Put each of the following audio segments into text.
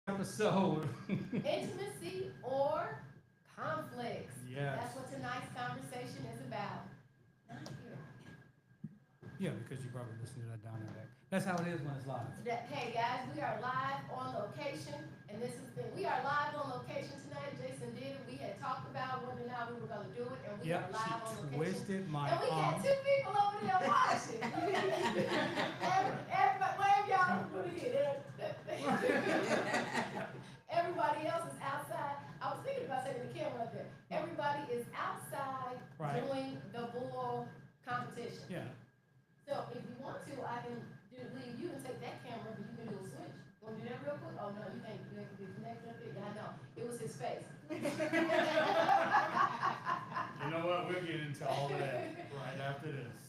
episode. Intimacy or conflicts. Yes. That's what tonight's conversation is about. Not here. Yeah, because you probably listen to that down in there. That's how it is when it's live. Hey guys, we are live on location, and we are live on location tonight. Jason did it. We had talked about whether or not we were going to do it, and we are live on She location. twisted my And we arm. got two people over there watching. Everybody, wave y'all put it in. Everybody else is outside. I was thinking about taking the camera up there. Everybody is outside doing the bull competition. Yeah. So if you want to, I can leave you and take that camera, but you can do a switch. Want to do that real quick? Oh no, you can't. You have to be connected up there. Yeah, I know. It was his face. You know what? We'll get into all of that right after this.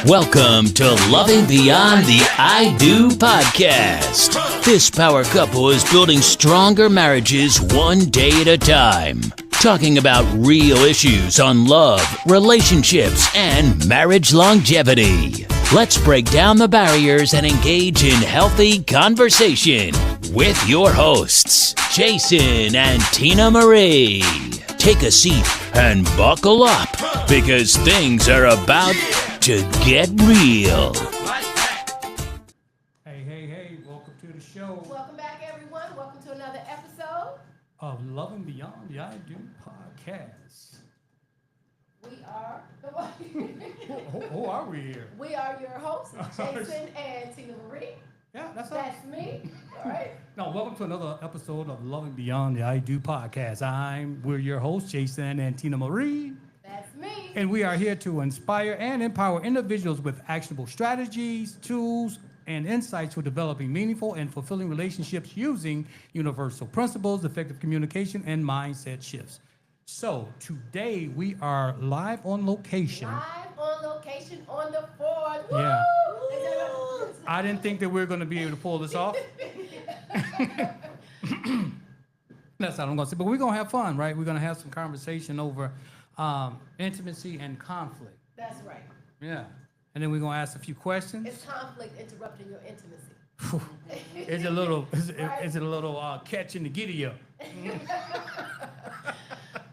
Welcome to Loving Beyond the I Do podcast. This power couple is building stronger marriages one day at a time. Talking about real issues on love, relationships, and marriage longevity. Let's break down the barriers and engage in healthy conversation with your hosts, Jason and Tina Marie. Take a seat and buckle up because things are about to get real. Hey, welcome to the show Welcome back, everyone. Welcome to another episode. of Loving Beyond the I Do podcast. We are Who are we here? we are your hosts, Jason and Tina Marie. Yeah, that's us. That's me. All right. No, welcome to another episode of Loving Beyond the I Do podcast. We're your hosts, Jason and Tina Marie. That's me. And we are here to inspire and empower individuals with actionable strategies, tools, and insights for developing meaningful and fulfilling relationships using universal principles, effective communication, and mindset shifts. So today we are live on location. Live on location on the 4th. Woo! Yeah. I didn't think that we were going to be able to pull this off. That's all I'm going to say. But we're going to have fun, right? We're going to have some conversation over intimacy and conflict. That's right. Yeah. And then we're going to ask a few questions. It's conflict interrupting your intimacy. Is it a little catch in the giddy up?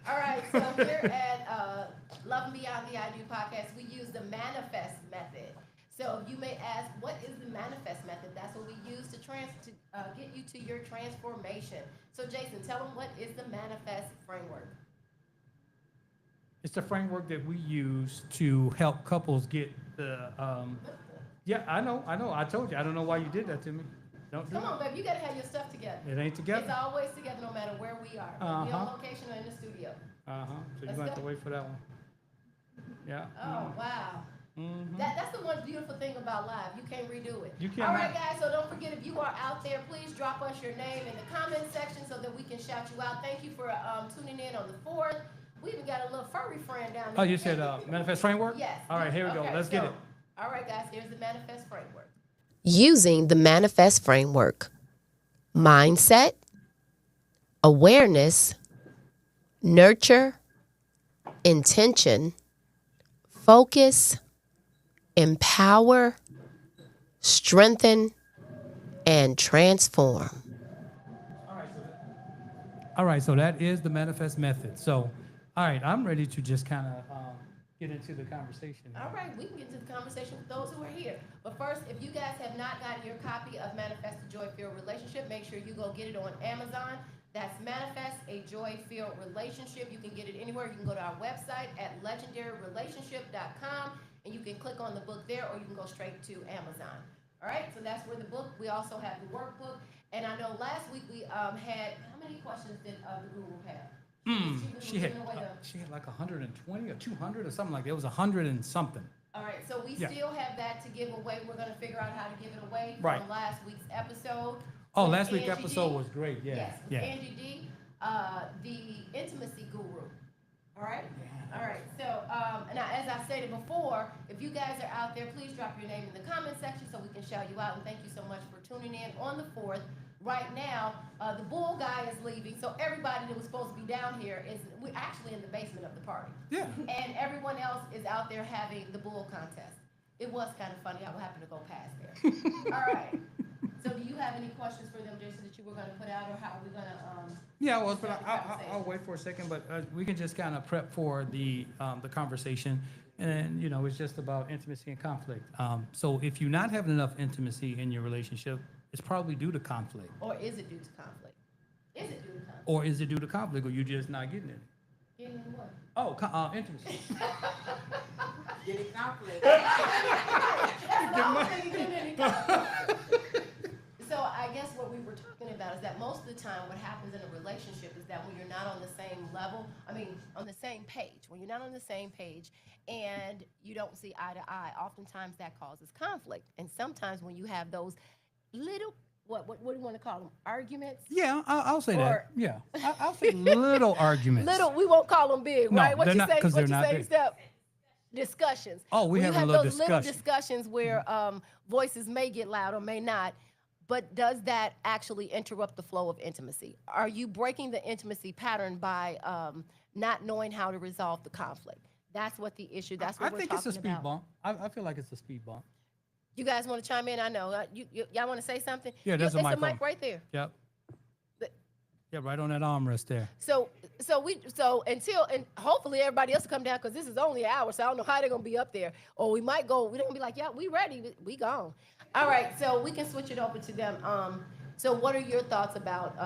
All right, so here at Love Beyond the I Do podcast, we use the manifest method. So you may ask, what is the manifest method? That's what we use to get you to your transformation. So Jason, tell them, what is the manifest framework? It's the framework that we use to help couples get the. Yeah, I know. I told you. I don't know why you did that to me. Don't do Come it. on, babe, you gotta have your stuff together. It ain't together. It's always together, no matter where we are. Whether we on location or in the studio. So Let's you're going to have to go. wait for that one. Yeah. Oh, wow. Mm-hmm. That's the one beautiful thing about live. You can't redo it. You cannot. All right, guys, so don't forget, if you are out there, please drop us your name in the comment section so that we can shout you out. Thank you for tuning in on the 4th. We even got a little furry friend down there. Oh, you said manifest framework? Yes. All right, here we go. Okay, Let's get it. All right, guys, here's the manifest framework. Using the manifest framework: mindset, awareness, nurture, intention, focus, empower, strengthen, and transform. All right, so that is the manifest method. So, all right, I'm ready to just kind of get into the conversation. All right, we can get into the conversation with those who are here. But first, if you guys have not gotten your copy of Manifest a Joy-Filled Relationship, make sure you go get it on Amazon. That's Manifest a Joy-Filled Relationship. You can get it anywhere. You can go to our website at legendaryrelationship.com, and you can click on the book there, or you can go straight to Amazon. All right, so that's where the book. We also have the workbook. And I know last week we had, how many questions did the guru have? She had like 120 or 200 or something like that. It was 100 and something. All right, so we Yeah. still have that to give away. We're going to figure out how to give it away Right. from last week's episode. Oh, with last week's Angie episode D. was great. Yeah. Yes, with Yeah. Angie D, the intimacy guru. All right? Yeah. All right, so now as I stated before, if you guys are out there, please drop your name in the comment section so we can shout you out. And thank you so much for tuning in on the 4th. Right now, the bull guy is leaving, so everybody that was supposed to be down here we're actually in the basement of the party. Yeah. And everyone else is out there having the bull contest. It was kind of funny. I happened to go past there. All right. So do you have any questions for them, Jason, that you were going to put out, or how are we going to? Yeah, well, but I'll wait for a second, but we can just kind of prep for the conversation. And, you know, it's just about intimacy and conflict. So if you're not having enough intimacy in your relationship, it's probably due to conflict. Or is it due to conflict? Is it due to conflict? Or is it due to conflict, or you're just not getting it? Getting what? Oh, intimacy. Getting conflict. So I guess what we were talking about is that most of the time what happens in a relationship is that when you're not on the same level, on the same page, when you're not on the same page and you don't see eye to eye, oftentimes that causes conflict. And sometimes when you have those little, what do you want to call them, arguments? Yeah, I'll say Or- that. Yeah, I'll say little arguments. Little, we won't call them big, No, right? What they're you not, say? 'cause What they're you not say, big. Steph? Discussions. Oh, we When have you a little those little discussion. discussions where voices may get loud or may not, but does that actually interrupt the flow of intimacy? Are you breaking the intimacy pattern by not knowing how to resolve the conflict? That's what the issue. That's what I we're think talking it's a speed about. bump. I feel like it's a speed bump. You guys want to chime in? I know. Y'all want to say something? Yeah, there's a it's mic a mic on. right there. Yep. But- Yeah, right on that armrest there. So and hopefully everybody else will come down because this is only an hour, so I don't know how they're gonna be up there. Or we might go. We're gonna be like, yeah, we ready. We gone. All right, so we can switch it over to them. So what are your thoughts about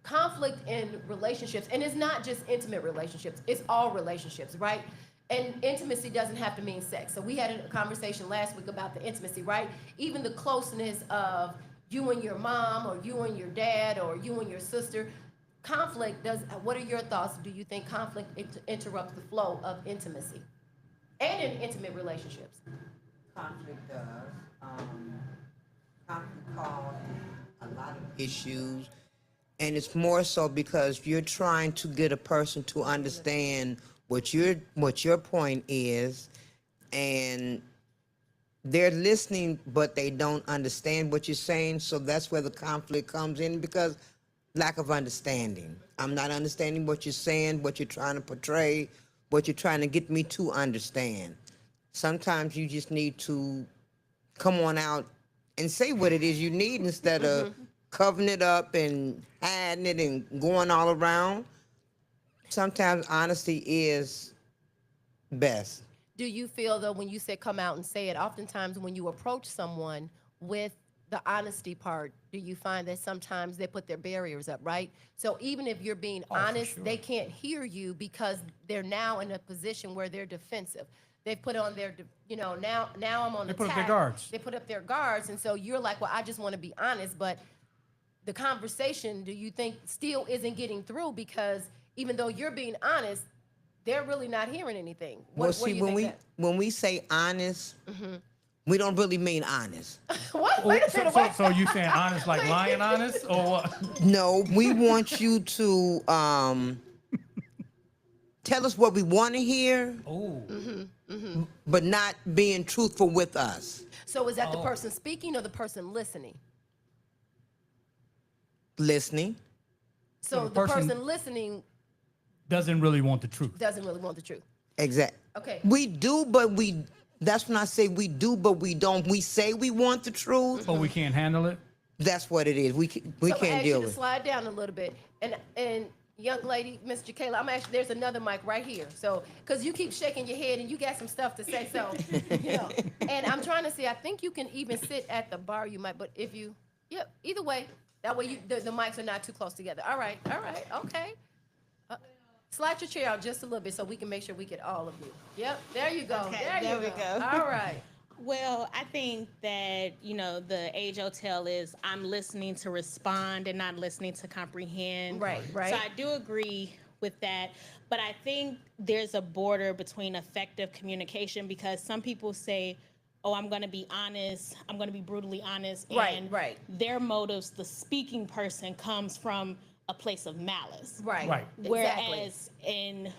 conflict in relationships? And it's not just intimate relationships; it's all relationships, right? And intimacy doesn't have to mean sex. So we had a conversation last week about the intimacy, right? Even the closeness of you and your mom, or you and your dad, or you and your sister. Conflict does. What are your thoughts? Do you think conflict interrupts the flow of intimacy and in intimate relationships? Conflict does. Conflict causes a lot of issues, and it's more so because you're trying to get a person to understand what your point is, and they're listening, but they don't understand what you're saying. So that's where the conflict comes in, because lack of understanding. I'm not understanding what you're saying, what you're trying to portray, what you're trying to get me to understand. Sometimes you just need to come on out and say what it is you need instead of covering it up and hiding it and going all around. Sometimes honesty is best. Do you feel, though, when you say come out and say it, oftentimes when you approach someone with the honesty part, do you find that sometimes they put their barriers up, right? So even if you're being for honest, sure. they can't hear you because they're now in a position where they're defensive. They put on their, now I'm on They attack. put up their guards. They put up their guards, and so you're like, well, I just want to be honest, but the conversation, do you think, still isn't getting through because even though you're being honest, they're really not hearing anything? What do you think when we say honest, we don't really mean honest. What? Wait a minute, what? So you saying honest like lying honest, or what? No, we want you to tell us what we want to hear, Oh, but not being truthful with us. So is that the person speaking or the person listening? Listening. So the the person- person listening doesn't really want the truth. doesn't really want the truth. Exactly. Okay. We do, but that's when I say we do, but we don't. We say we want the truth. But we can't handle it. That's what it is. We So can't ask deal you to with it. slide down a little bit. And young lady, Miss Jakayla, I'm actually, there's another mic right here. So, because you keep shaking your head and you got some stuff to say, so, And I'm trying to see, I think you can even sit at the bar, you might, but if you, either way, that way the mics are not too close together. All right, okay. Slide your chair out just a little bit so we can make sure we get all of you. Yep, there you go. Okay, there we you go. All right. Well, I think that, the age-old tale is I'm listening to respond and not listening to comprehend. Right. So I do agree with that. But I think there's a border between effective communication, because some people say, oh, I'm going to be honest, I'm going to be brutally honest. And Right. their motives, the speaking person, comes from a place of malice. Right. Right. Exactly. Whereas,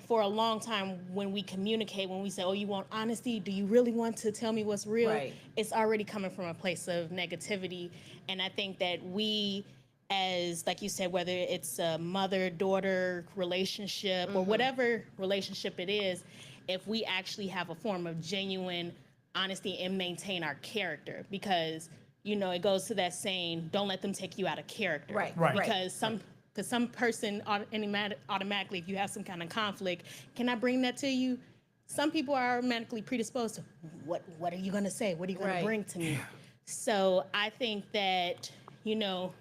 for a long time, when we communicate, when we say, "Oh, you want honesty? Do you really want to tell me what's real?" Right. It's already coming from a place of negativity, and I think that we, as like you said, whether it's a mother-daughter relationship or whatever relationship it is, if we actually have a form of genuine honesty and maintain our character, because it goes to that saying, "Don't let them take you out of character." Right. Right. Because some person automatically, if you have some kind of conflict, can I bring that to you? Some people are automatically predisposed to, what are you going to say? What are you going Right. to bring to me? So I think that,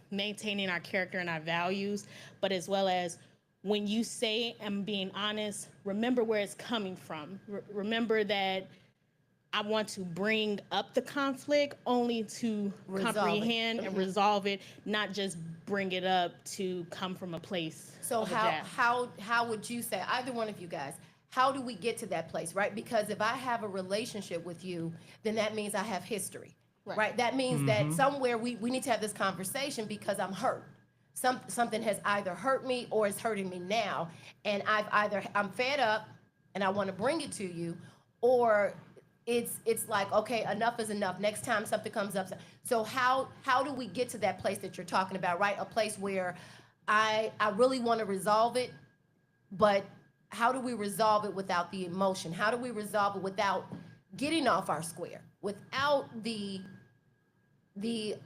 maintaining our character and our values, but as well as when you say I'm being honest, remember where it's coming from. Remember that I want to bring up the conflict only to Resolve it. comprehend and resolve it, not just bring it up to come from a place. So of a jab. how would you say, either one of you guys, how do we get to that place, right? Because if I have a relationship with you, then that means I have history, right? That means that somewhere we need to have this conversation because I'm hurt. Something has either hurt me or is hurting me now, and I'm fed up and I want to bring it to you, or it's like, okay, enough is enough. Next time something comes up. So how do we get to that place that you're talking about, right? A place where I really want to resolve it, but how do we resolve it without the emotion? How do we resolve it without getting off our square, without the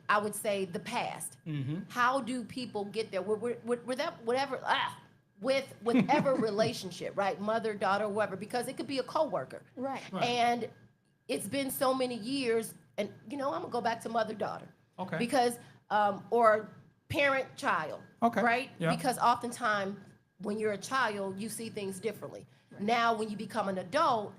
I would say the past? How do people get there? With that with whatever relationship, right? Mother, daughter, whoever, because it could be a coworker. Right. And it's been so many years, and I'm gonna go back to mother, daughter. Okay. Because or parent, child. Okay. Right? Yeah. Because oftentimes when you're a child, you see things differently. Now when you become an adult,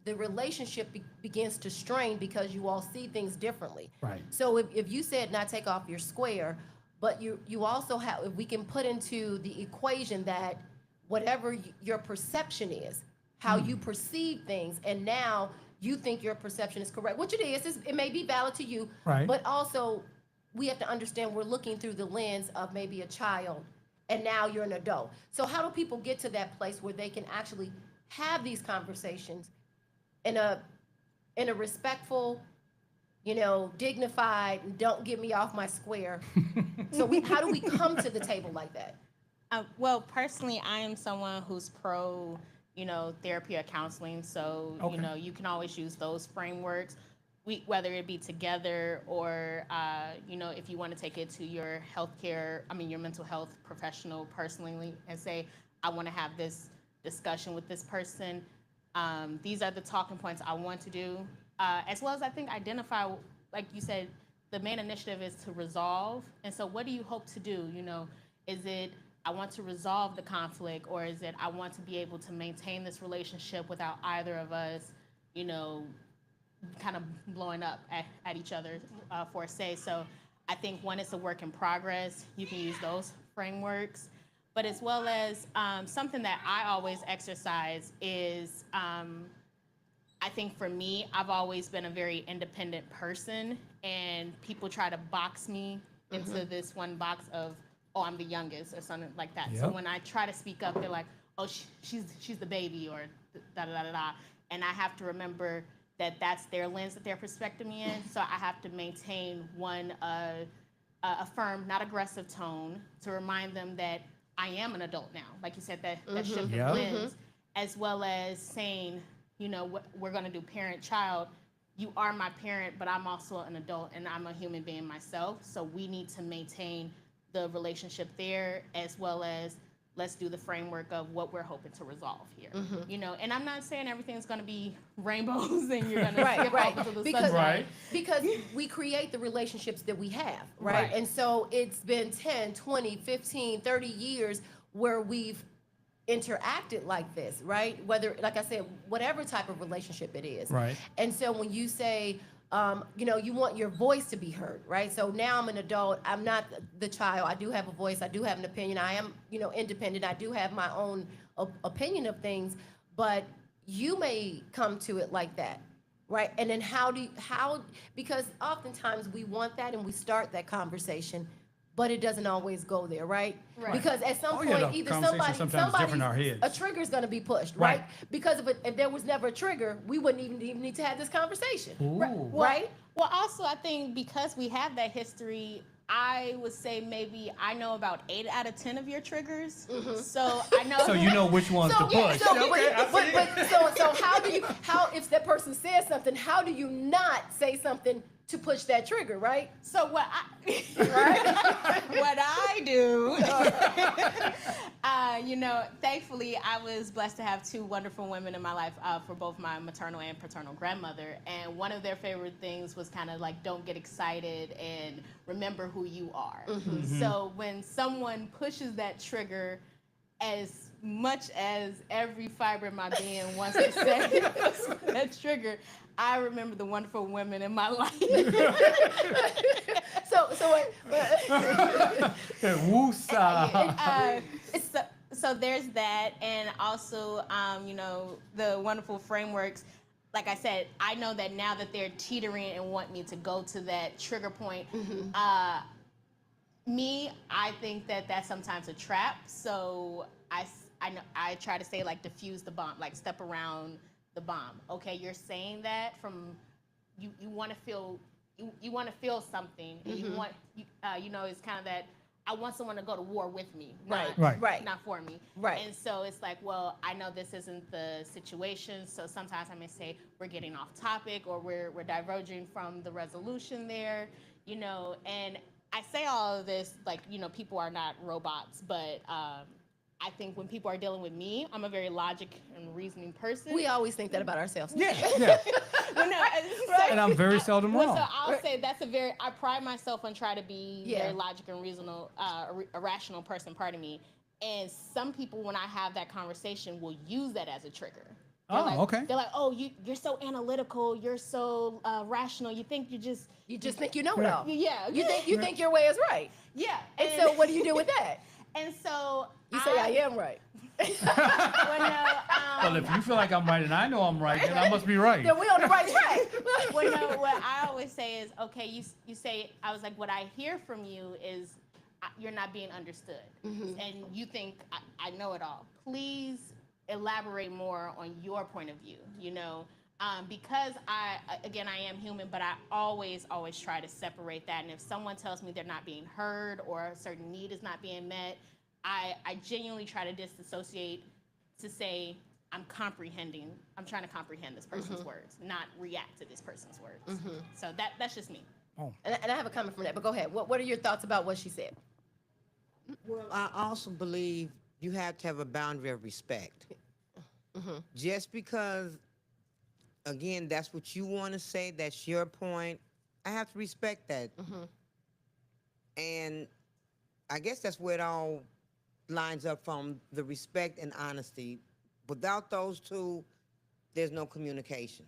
the relationship begins to strain because you all see things differently. Right. So if you said not take off your square, but you also have, if we can put into the equation that whatever your perception is, how you perceive things, and now you think your perception is correct, which it is, it may be valid to you, Right. but also we have to understand we're looking through the lens of maybe a child, and now you're an adult. So how do people get to that place where they can actually have these conversations in a respectful, dignified, don't get me off my square? So how do we come to the table like that? Well, personally, I am someone who's pro, therapy or counseling. So, Okay. you can always use those frameworks, whether it be together or, if you want to take it to your your mental health professional personally and say, I want to have this discussion with this person. These are the talking points I want to do, as well as I think identify, like you said, the main initiative is to resolve. And so what do you hope to do? Is it I want to resolve the conflict, or is it I want to be able to maintain this relationship without either of us, kind of blowing up at each other for a say. So I think when it's a work in progress, you can use those frameworks. But as well as something that I always exercise is, I think for me, I've always been a very independent person, and people try to box me into this one box of, oh, I'm the youngest or something like that. So Yep. when I try to speak up, they're like, oh, she's the baby, or da da da da da. And I have to remember that that's their lens, that they're perspective me in. So I have to maintain a firm, not aggressive tone to remind them that I am an adult now. Like you said, that shift Yeah. of lens, as well as saying, we're going to do parent-child. You are my parent, but I'm also an adult, and I'm a human being myself. So we need to maintain the relationship there, as well as let's do the framework of what we're hoping to resolve here. And I'm not saying everything's going to be rainbows and you're going to skip Right. off to the Because, sunset. Right. because we create the relationships that we have, right? Right. And so it's been 10, 20, 15, 30 years where we've interacted like this, right? Whether, like I said, whatever type of relationship it is. Right. And so when you say, you want your voice to be heard, right? So now I'm an adult. I'm not the child. I do have a voice. I do have an opinion. I am, independent. I do have my own opinion of things, but you may come to it like that, right? And then how, because oftentimes we want that and we start that conversation, but it doesn't always go there, right? Right. Because at some Oh, point, yeah, the either conversation sometimes is different in our heads. a trigger is going to be pushed, right? Right. Because if there was never a trigger, we wouldn't even need to have this conversation, right? Well, also, I think because we have that history, I would say maybe I know about 8 out of 10 of your triggers. So I know. So you know which ones to push. So how if that person says something, how do you not say something to push that trigger, right? So what I do, thankfully I was blessed to have 2 wonderful women in my life for both my maternal and paternal grandmother. And one of their favorite things was kind of like, don't get excited and remember who you are. So when someone pushes that trigger, as much as every fiber in my being wants to say that trigger, I remember the wonderful women in my life. So there's that, and also, the wonderful frameworks. Like I said, I know that now that they're teetering and want me to go to that trigger point. I think that that's sometimes a trap. So I try to say, like, diffuse the bomb, like step around the bomb. Okay, you're saying that from you want to feel you want to feel something. And you want it's kind of that I want someone to go to war with me, Right. not for me. Right. And so it's like, well, I know this isn't the situation, so sometimes I may say we're getting off topic or we're diverging from the resolution there, and I say all of this like, people are not robots, but I think when people are dealing with me, I'm a very logic and reasoning person. We always think that about ourselves. Yeah. Well, no, And I'm very seldom wrong. So I'll say I pride myself on trying to be very logic and reasonable, a rational person, pardon me. And some people, when I have that conversation, will use that as a trigger. Okay. They're like, oh, you're so analytical, you're so rational. You think you just think you know it all. Yeah. You think your way is right. Yeah. And so what do you do with that? And so you say I am right. Well, if you feel like I'm right and I know I'm right, then I must be right. Then we're on the right track. Well, no, what I always say is, okay, you say, I was like, what I hear from you is you're not being understood. And you think I know it all. Please elaborate more on your point of view, because I am human, but I always try to separate that. And if someone tells me they're not being heard or a certain need is not being met, I genuinely try to disassociate to say, I'm trying to comprehend this person's words, not react to this person's words. So that's just me. Oh. And I have a comment from that, but go ahead. What are your thoughts about what she said? Well, I also believe you have to have a boundary of respect. Just because, again, that's what you want to say, that's your point, I have to respect that. And I guess that's where it all lines up, from the respect and honesty. Without those two, there's no communication.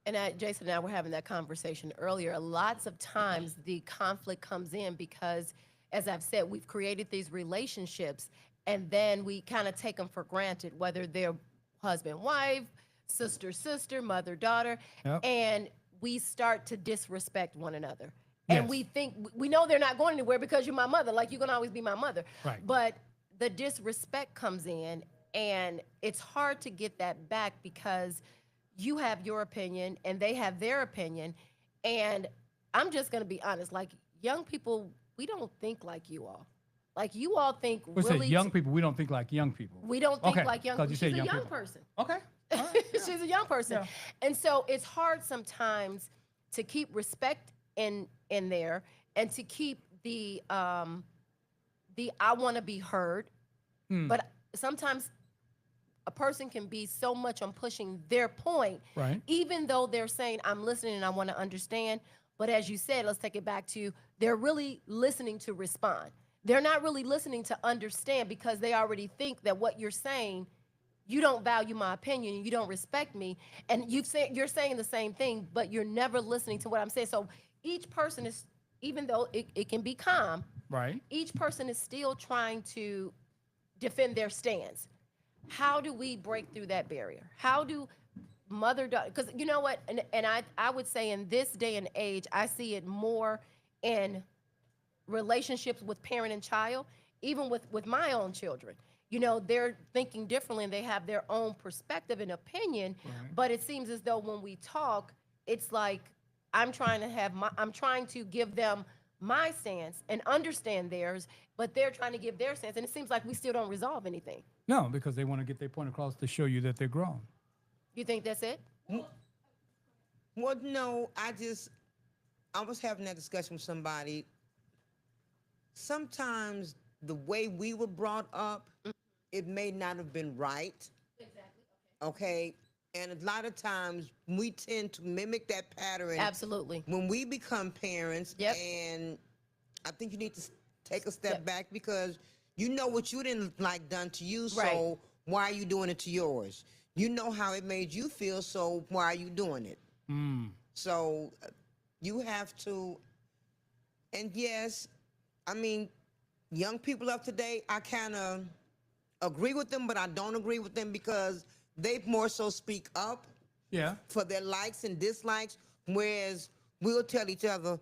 And Jason and I were having that conversation earlier. Lots of times the conflict comes in because, as I've said, we've created these relationships and then we kind of take them for granted, whether they're husband, wife, sister, mother, daughter, and we start to disrespect one another. And we know they're not going anywhere because you're my mother, like you're gonna always be my mother. Right. But the disrespect comes in and it's hard to get that back because you have your opinion and they have their opinion. And I'm just gonna be honest, like young people, we don't think like you all. Like you all think We say young people, we don't think like young people. We don't think like young people. You She's said a young people. person. Okay. All right, yeah. She's a young person. Yeah. And so it's hard sometimes to keep respect in there and to keep the I want to be heard. But sometimes a person can be so much on pushing their point, Right. even though they're saying, I'm listening and I want to understand. But as you said, let's take it back to, they're really listening to respond. They're not really listening to understand because they already think that what you're saying, you don't value my opinion, you don't respect me, and you're saying the same thing, but you're never listening to what I'm saying. So each person is, even though it can be calm, Right. each person is still trying to defend their stance. How do we break through that barrier? How do mother-daughter, because you know what, and I would say in this day and age, I see it more in relationships with parent and child, even with my own children. You know, they're thinking differently and they have their own perspective and opinion, but it seems as though when we talk, it's like I'm trying to give them my stance and understand theirs, but they're trying to give their stance, and it seems like we still don't resolve anything. No, because they want to get their point across to show you that they're grown. You think that's it? Well, no, I was having that discussion with somebody. Sometimes the way we were brought up, it may not have been right. Exactly. Okay. And a lot of times we tend to mimic that pattern. Absolutely. When we become parents. Yep. And I think you need to take a step back, because you know what you didn't like done to you. So why are you doing it to yours? You know how it made you feel. So why are you doing it? So you have to, and yes, I mean, young people of today, I kind of agree with them, but I don't agree with them because they more so speak up for their likes and dislikes, whereas we'll tell each other,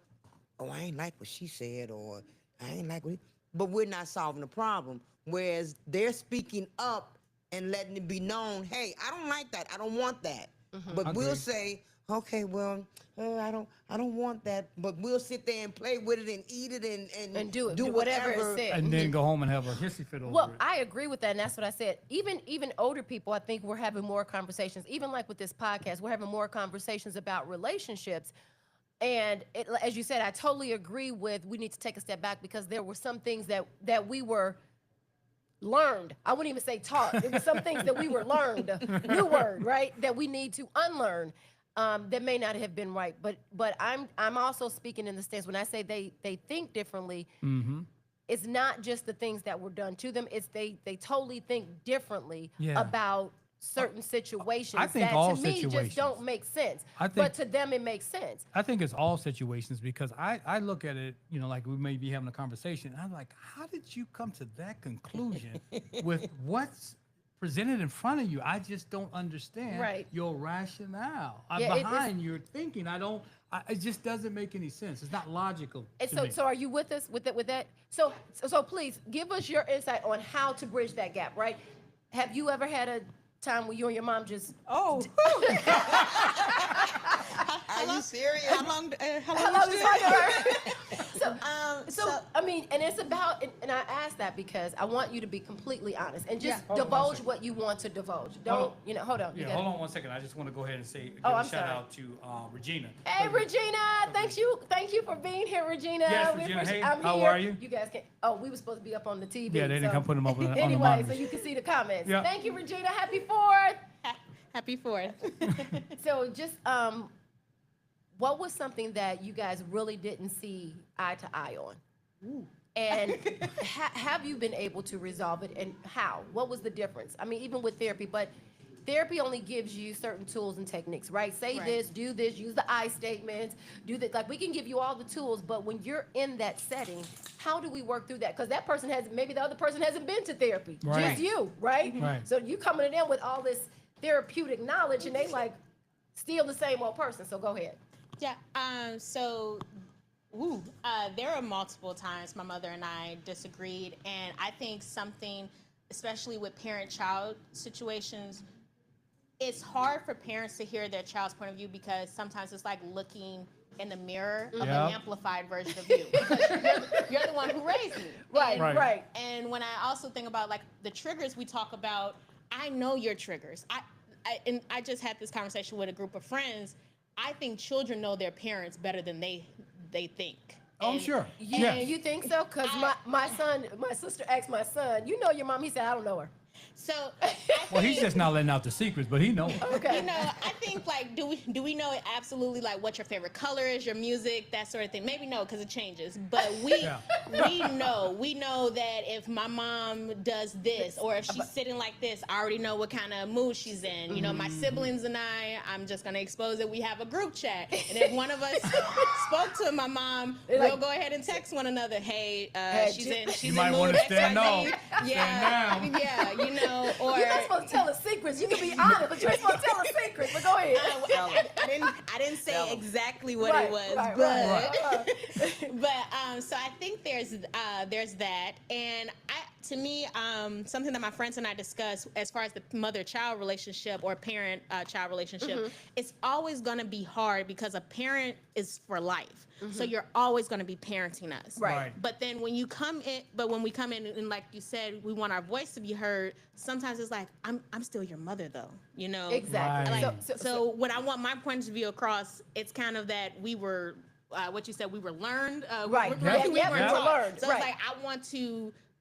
oh, I ain't like what she said, or I ain't like what but we're not solving the problem. Whereas they're speaking up and letting it be known, hey, I don't like that, I don't want that. But we'll say, okay, well, I don't want that, but we'll sit there and play with it and eat it and do it, do whatever whatever. it said. And then go home and have a hissy fit over Well, it. I agree with that, and that's what I said. Even older people, I think we're having more conversations. Even like with this podcast, we're having more conversations about relationships. And as you said, I totally agree with we need to take a step back, because there were some things that we were learned. I wouldn't even say taught. There were some things that we were learned, new word, right? That we need to unlearn. That may not have been right, but I'm also speaking in the stance when I say they think differently. It's not just the things that were done to them. It's they totally think differently about certain situations I think that all to me situations. just don't make sense. I think- But to them it makes sense. I think it's all situations, because I look at it, you know, like we may be having a conversation. I'm like, how did you come to that conclusion with what's presented in front of you? I just don't understand your rationale. I'm behind your thinking. It just doesn't make any sense. It's not logical. And to me. so are you with us with that? So please give us your insight on how to bridge that gap, right? Have you ever had a time where you and your mom just Are you serious? How long is it? So I mean, and it's about, and I ask that because I want you to be completely honest and just Hold on one divulge second. what you want to divulge. Don't, hold on. You Yeah, gotta- hold on 1 second. I just want to go ahead and say, give Oh, a I'm shout sorry. out to Regina. Hey, Regina, thank you for being here, Regina. Yes, We Regina, appreciate- hey, I'm how here. are you? You guys can, we were supposed to be up on the TV. Yeah, they didn't so- come put them up on the Anyway, monitors. so you can see the comments. Yeah. Thank you, Regina. Happy 4th. Happy 4th. So just, what was something that you guys really didn't see eye to eye on? And have you been able to resolve it, and how? What was the difference? I mean, even with therapy, but therapy only gives you certain tools and techniques, right? Say this, do this, use the I statements, do this. Like, we can give you all the tools, but when you're in that setting, how do we work through that? Because that person maybe the other person hasn't been to therapy, Right. just you, right? Right. So you coming in with all this therapeutic knowledge, and they like still the same old person. So go ahead. Yeah. There are multiple times my mother and I disagreed, and I think something, especially with parent-child situations, it's hard for parents to hear their child's point of view, because sometimes it's like looking in the mirror of an amplified version of you, because you're the one who raised me. Right. And when I also think about like the triggers we talk about, I know your triggers. I just had this conversation with a group of friends. I think children know their parents better than they think. Oh, I'm sure. Yeah, you think so? Because my sister asked my son, you know your mom? He said, I don't know her. So, Well, he's just not letting out the secrets, but he knows. Okay. you know, I think like, do we know absolutely like what your favorite color is, your music, that sort of thing? Maybe no, because it changes. But we know that if my mom does this, or if she's sitting like this, I already know what kind of mood she's in. You know, my siblings and I'm just gonna expose that we have a group chat, and if one of us spoke to my mom, we'll go ahead and text one another. Hey, she's You in might mood want to XYZ. stand off. Yeah, Stand down. yeah, you know, or You're not supposed to tell us secrets. You can be honest, but you're supposed to tell us secrets. But go ahead. I didn't say exactly what Right, it was, right, but so I think there's that, and to me, something that my friends and I discuss as far as the mother-child relationship or parent-child relationship, it's always going to be hard because a parent is for life. So you're always going to be parenting us. Right. But then when we come in and like you said, we want our voice to be heard, sometimes it's like, I'm still your mother though, you know? Exactly. Right. So when I want my point of view across, it's kind of that we were, what you said, we were learned. Right. We Yeah, weren't we were taught. learned. So Right. it's like,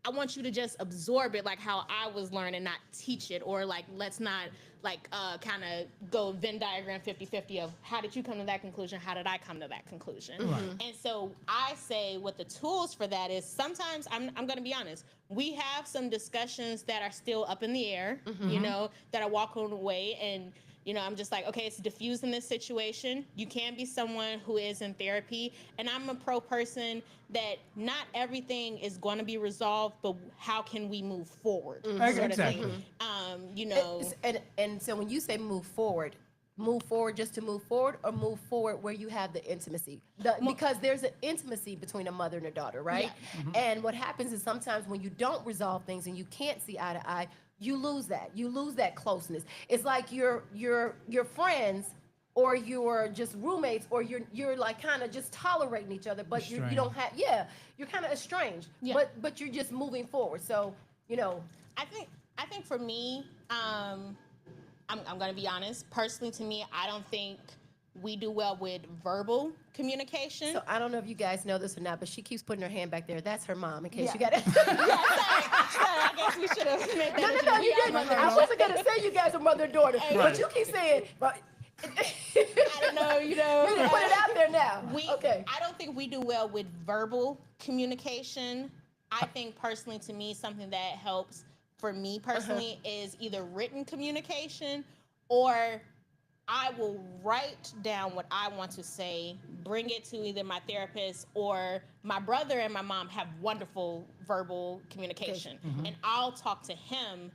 I want you to just absorb it like how I was learned and not teach it, or like, let's not like kind of go Venn diagram 50-50 of how did you come to that conclusion? How did I come to that conclusion? And so I say what the tools for that is, sometimes I'm going to be honest, we have some discussions that are still up in the air, you know, that I walk away and, you know, I'm just like, okay, it's diffused in this situation. You can be someone who is in therapy. And I'm a pro person that not everything is going to be resolved, but how can we move forward? Sort of Exactly. thing. You know. And so when you say move forward just to move forward, or move forward where you have the intimacy? Because there's an intimacy between a mother and a daughter, right? Yeah. And what happens is sometimes when you don't resolve things and you can't see eye to eye, you lose that. You lose that closeness. It's like your friends, or you're just roommates, or you're like kind of just tolerating each other, but you don't have, you're kind of estranged, Yeah. but you're just moving forward. So, you know. I think for me, I'm going to be honest. Personally, to me, I don't think we do well with verbal communication. So I don't know if you guys know this or not, but she keeps putting her hand back there. That's her mom, in case Yeah. you got it. Sorry, I guess we should have made that. No, you didn't. I wasn't going to say you guys are mother and daughter, but you keep saying, but I don't know, you know. you put it out there now. Okay. I don't think we do well with verbal communication. I think personally, to me, something that helps for me personally is either written communication, or I will write down what I want to say, bring it to either my therapist, or my brother and my mom have wonderful verbal communication, and I'll talk to him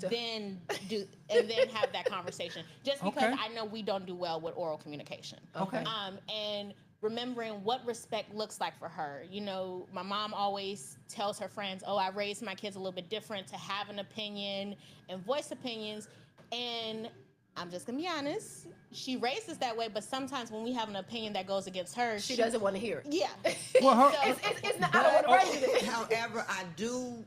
then have that conversation. Just because I know we don't do well with oral communication. Okay. And remembering what respect looks like for her. You know, my mom always tells her friends, oh, I raised my kids a little bit different to have an opinion and voice opinions. And I'm just going to be honest, she raised us that way, but sometimes when we have an opinion that goes against her, She doesn't want to hear it. Yeah. Well, It's not, I don't want to raise it. However, I do,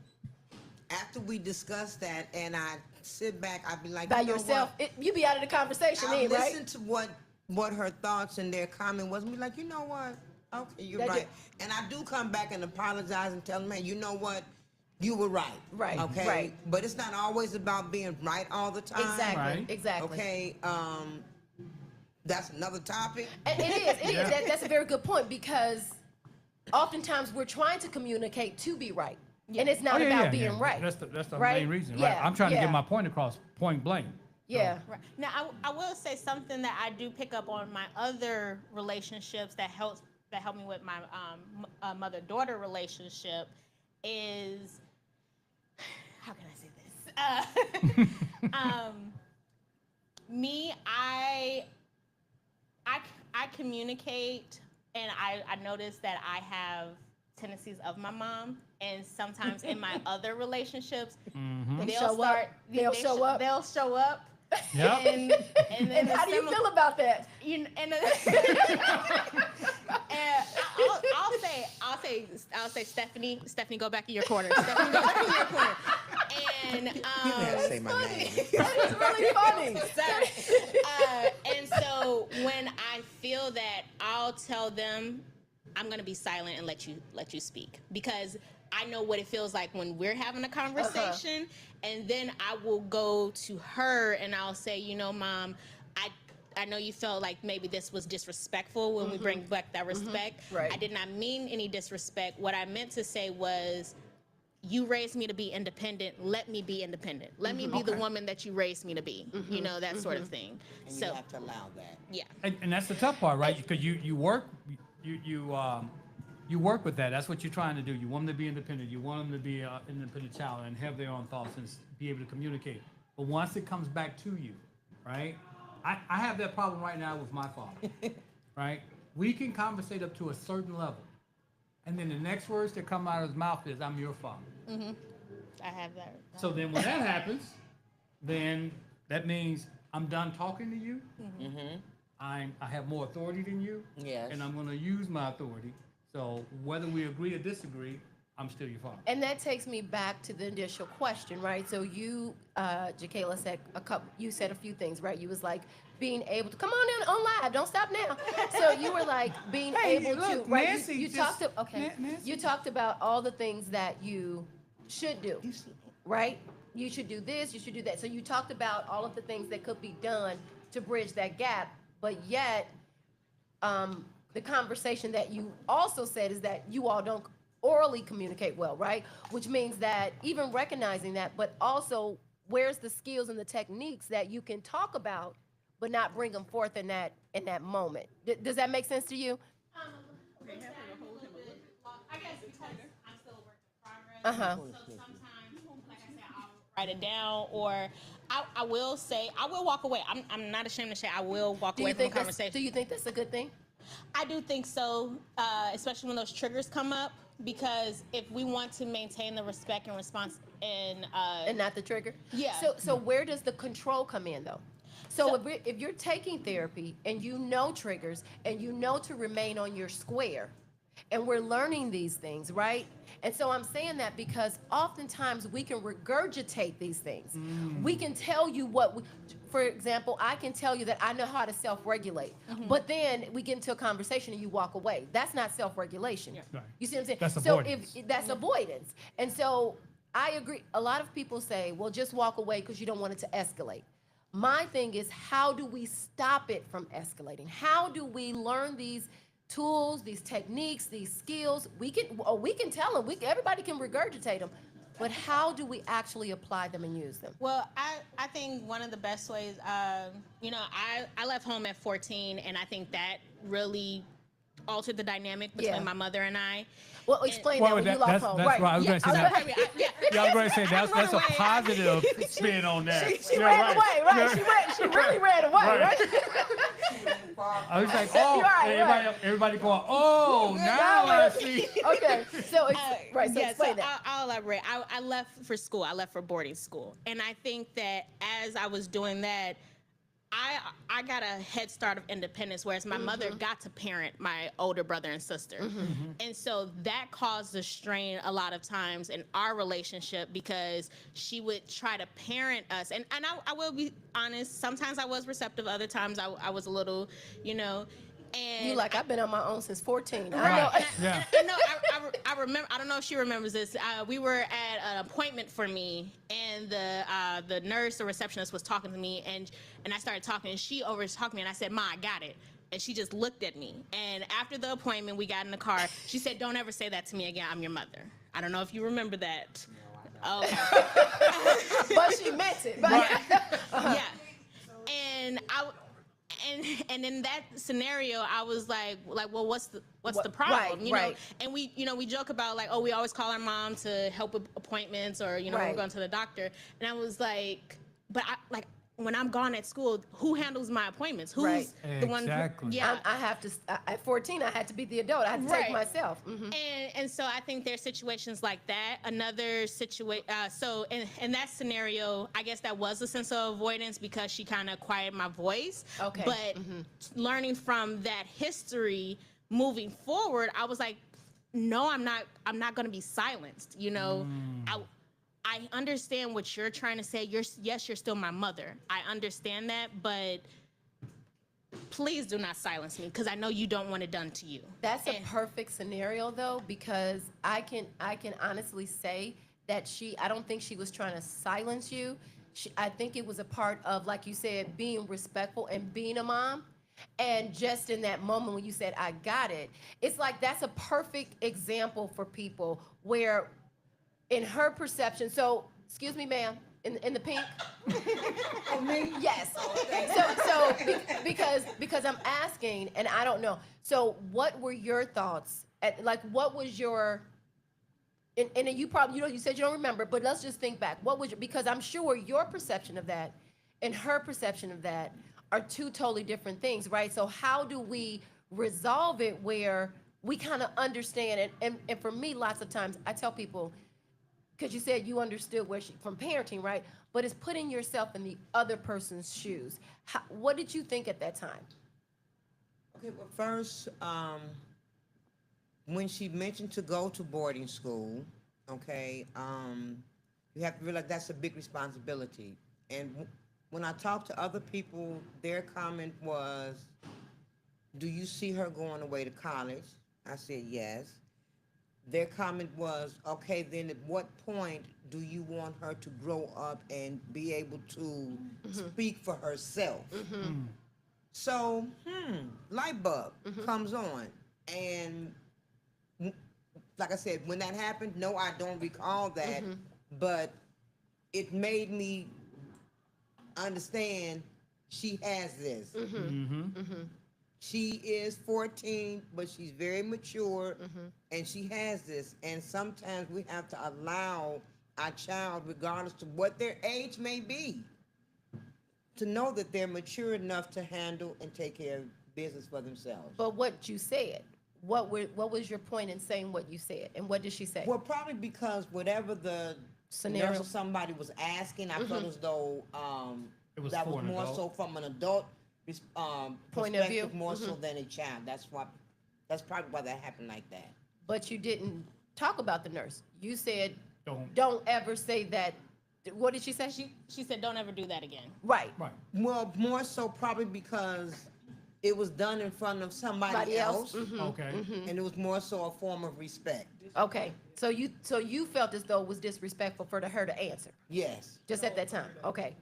after we discuss that and I sit back, I'd be like, By you know yourself, what? you be out of the conversation I'll then, right? listen to what her thoughts and their comment was, and be like, you know what? Okay, you're That right. you- And I do come back and apologize and tell them, hey, you know what? You were right. Right, Okay. right. But it's not always about being right all the time. Exactly, Right. exactly. Okay. That's another topic. And it is. That's a very good point, because oftentimes we're trying to communicate to be right. And it's not about being right. That's the right? main reason, right? Yeah, I'm trying to yeah. get my point across, point blank. Yeah. Right. Now, I will say something that I do pick up on my other relationships that help me with my mother-daughter relationship is, how can I say this? I communicate, and I notice that I have tendencies of my mom, and sometimes in my other relationships, they'll show up. They'll show up. Yeah. And then And how do you feel about that? and I'll say Stephanie, go back in your corner. Stephanie, go back in your corner. And You didn't say my name. That is really funny. sorry. And so when I feel that, I'll tell them I'm gonna be silent and let you speak, because I know what it feels like when we're having a conversation, and then I will go to her and I'll say, you know, Mom, I know you felt like maybe this was disrespectful when we bring back that respect. Right. I did not mean any disrespect. What I meant to say was, you raised me to be independent. Let me be independent. Let me be the woman that you raised me to be. You know, that sort of thing. And So you have to allow that. yeah. And that's the tough part, right? Because you work with that. That's what you're trying to do. You want them to be independent. You want them to be an independent child and have their own thoughts and be able to communicate. But once it comes back to you, right? I have that problem right now with my father, right? We can conversate up to a certain level, and then the next words that come out of his mouth is, "I'm your father." I have that. So then when that happens, then that means I'm done talking to you. I have more authority than you. Yes. And I'm going to use my authority. So whether we agree or disagree, I'm still your father. And that takes me back to the initial question, right? So you, Jakayla, said you said a few things, right? You was like being able to come on in on live, don't stop now. So you were like being able to, right? Nancy You just- talked okay. Nancy. You talked about all the things that you should do, right? You should do this, you should do that. So you talked about all of the things that could be done to bridge that gap, but yet the conversation that you also said is that you all don't orally communicate well, right? Which means that even recognizing that, but also where's the skills and the techniques that you can talk about, but not bring them forth in that moment. Does that make sense to you? I guess because I'm still a work in progress. Uh-huh. So sometimes, like I said, I'll write it down, or I will say, I will walk away. I'm not ashamed to say I will walk away from the conversation. Do you think that's a good thing? I do think so, especially when those triggers come up, because if we want to maintain the respect and response And not the trigger? Yeah. So where does the control come in though? So if you're taking therapy and you know triggers and you know to remain on your square, and we're learning these things, right? And so I'm saying that because oftentimes we can regurgitate these things. We can tell you for example, I can tell you that I know how to self-regulate, but then we get into a conversation and you walk away. That's not self-regulation. Right. You see what I'm saying? That's so avoidance. that's avoidance. And so I agree. A lot of people say, well, just walk away because you don't want it to escalate. My thing is, how do we stop it from escalating? How do we learn these tools, these techniques, these skills? We can tell them. Everybody can regurgitate them. But how do we actually apply them and use them? Well, I think one of the best ways, I left home at 14, and I think that really altered the dynamic between my mother and I. Well, explain that when you left home. That's right. I was going to say that. Yeah, I was going to say that's a positive spin on that. She ran away, right? She really ran away, right? I was like, Right. everybody going, oh, now I see. Okay, so explain that. I'll elaborate. I left for school. I left for boarding school, and I think that as I was doing that, I got a head start of independence, whereas my mother got to parent my older brother and sister. And so that caused a strain a lot of times in our relationship, because she would try to parent us. And I will be honest, sometimes I was receptive, other times I was a little, and You like, I've been on my own since 14. Right. Yeah. No, I remember. I don't know if she remembers this. We were at an appointment for me, and the nurse, the receptionist, was talking to me, and I started talking, and she overtalked me, and I said, "Ma, I got it." And she just looked at me. And after the appointment, we got in the car. She said, "Don't ever say that to me again. I'm your mother." I don't know if you remember that. No, But she meant it. yeah. And in that scenario, I was like, well, what's the problem? Right. And we joke about like, oh, we always call our mom to help with appointments, or when we're going to the doctor. And I was like, but when I'm gone at school, who handles my appointments? Who's the one? Exactly. Yeah. I have to. At 14, I had to be the adult. I had to take myself. And so I think there's situations like that. Another situation. So in that scenario, I guess that was a sense of avoidance, because she kind of quieted my voice. Okay. But learning from that history, moving forward, I was like, no, I'm not going to be silenced. I understand what you're trying to say. You're still my mother. I understand that, but please do not silence me, because I know you don't want it done to you. That's a perfect scenario, though, because I can honestly say that I don't think she was trying to silence you. I think it was a part of, like you said, being respectful and being a mom. And just in that moment when you said, I got it, it's like that's a perfect example for people where, in her perception, so, excuse me, ma'am, in the pink? Oh, me? Yes. Because I'm asking, and I don't know. So what were your thoughts? What was your, and you probably, you said you don't remember, but let's just think back. What was because I'm sure your perception of that and her perception of that are two totally different things, right? So how do we resolve it where we kind of understand? And for me, lots of times I tell people, because you said you understood from parenting, right? But it's putting yourself in the other person's shoes. What did you think at that time? Okay, well, first, when she mentioned to go to boarding school, okay, you have to realize that's a big responsibility. And when I talked to other people, their comment was, do you see her going away to college? I said, yes. Their comment was, okay, then at what point do you want her to grow up and be able to speak for herself? So, light bulb comes on. And like I said, when that happened, no, I don't recall that, but it made me understand she has this. She is 14, but she's very mature, and she has this. And sometimes we have to allow our child, regardless of what their age may be, to know that they're mature enough to handle and take care of business for themselves. But what you said, what was your point in saying what you said, and what did she say? Well, probably because whatever the Scenario. nurse or somebody was asking, I felt as though It was that for was an more adult. so from an adult Point of view. perspective, more so than a child. That's probably why that happened like that. But you didn't talk about the nurse. You said, Don't. don't ever say that. What did she say? She said, don't ever do that again. Right. Right. Well, more so probably because it was done in front of somebody Somebody else, else. Okay. and it was more so a form of respect. Okay. So you felt as though it was disrespectful for her to answer Yes. just at that time. Okay.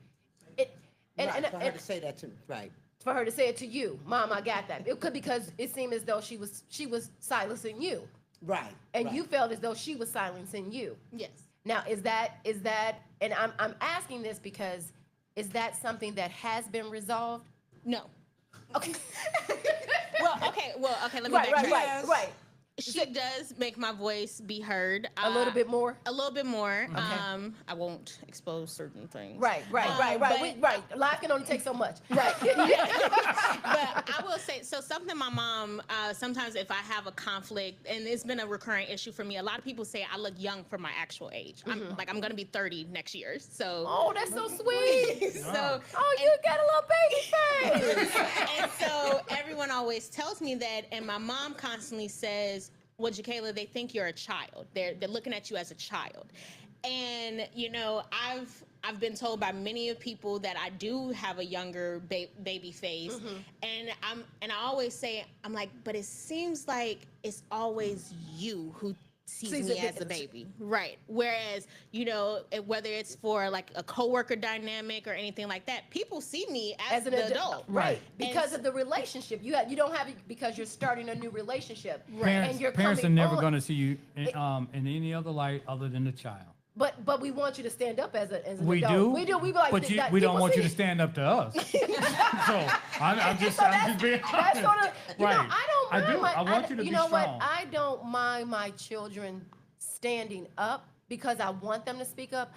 Right, for her to say that to me. Right. For her to say it to you, Mom, I got that. It could because it seemed as though she was silencing you, Right. and right. you felt as though she was silencing you. Yes. Now, is that, and I'm asking this because is that something that has been resolved? No. Okay. Well, okay, let me backtrack. Right. She does make my voice be heard. A little bit more? A little bit more. I won't expose certain things. Right. but- Life can only take so much. Right. But I will say, so something my mom, sometimes if I have a conflict, and it's been a recurring issue for me, a lot of people say I look young for my actual age. I'm going to be 30 next year. So. Oh, that's so sweet. So. Oh, you got a little baby face. And so everyone always tells me that, and my mom constantly says, well, Jakayla, they think you're a child. They're looking at you as a child. And, you know, I've been told by many of people that I do have a younger baby face. And I always say, I'm like, but it seems like it's always you who sees me as a baby. Right. Whereas, you know, whether it's for like a coworker dynamic or anything like that, people see me as an adult. Right. Because of the relationship. You don't have it because you're starting a new relationship. Parents, And you're parents are coming never on. going to see you in any other light other than the child. But we want you to stand up as an We adult. do. We do. We be like, but that we don't people want you see to stand up to us. So I'm just being That's honest. sort of, you know, Right. I don't mind. I want you to be know strong. what? I don't mind my children standing up because I want them to speak up.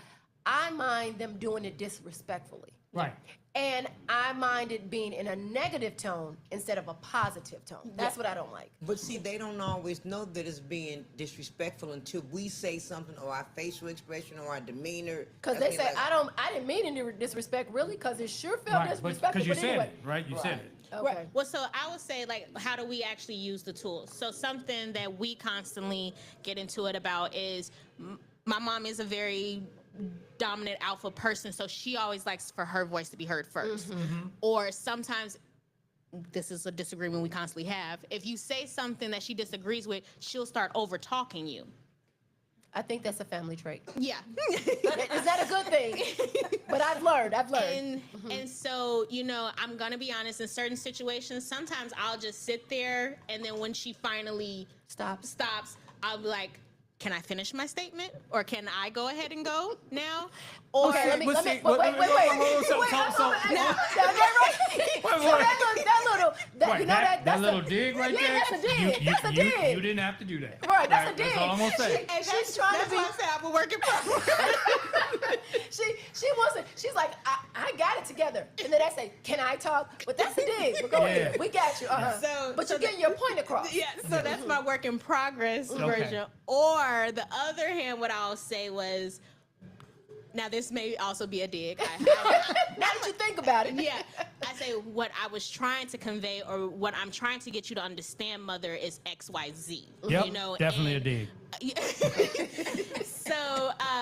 I mind them doing it disrespectfully. Right. And I mind it being in a negative tone instead of a positive tone. That's what I don't like. But see, they don't always know that it's being disrespectful until we say something, or our facial expression, or our demeanor. Because they say, I didn't mean any disrespect, really, because it sure felt Right. disrespectful. Because you but said anyway. it, right? You said it. Okay. Right. Well, so I would say, like, how do we actually use the tools? So something that we constantly get into it about is my mom is a very dominant alpha person, so she always likes for her voice to be heard first. Or sometimes, this is a disagreement we constantly have, if you say something that she disagrees with, she'll start over talking you. I think that's a family trait. Yeah. Is that a good thing? But I've learned. And so, you know, I'm going to be honest, in certain situations, sometimes I'll just sit there, and then when she finally stops, I'll be like, can I finish my statement? Or can I go ahead and go now? Or Okay, let me, wait. That right. You know that that's little a, dig right yeah, there. that's a dig. That's a dig. You didn't have to do that. Right, that's a dig. That's all I'm gonna say. And she's trying That's to be. why I say I'm a work in progress. She wants to. She's like, I got it together. And then I say, can I talk? But that's a dig. But go ahead. We got you. But you're getting your point across. Yeah, so that's my work in progress version. Or the other hand, what I'll say was, now this may also be a dig. Now that you think about it. Yeah, I say what I was trying to convey, or what I'm trying to get you to understand, mother, is X, Y, Z. Yep, You know, definitely a dig.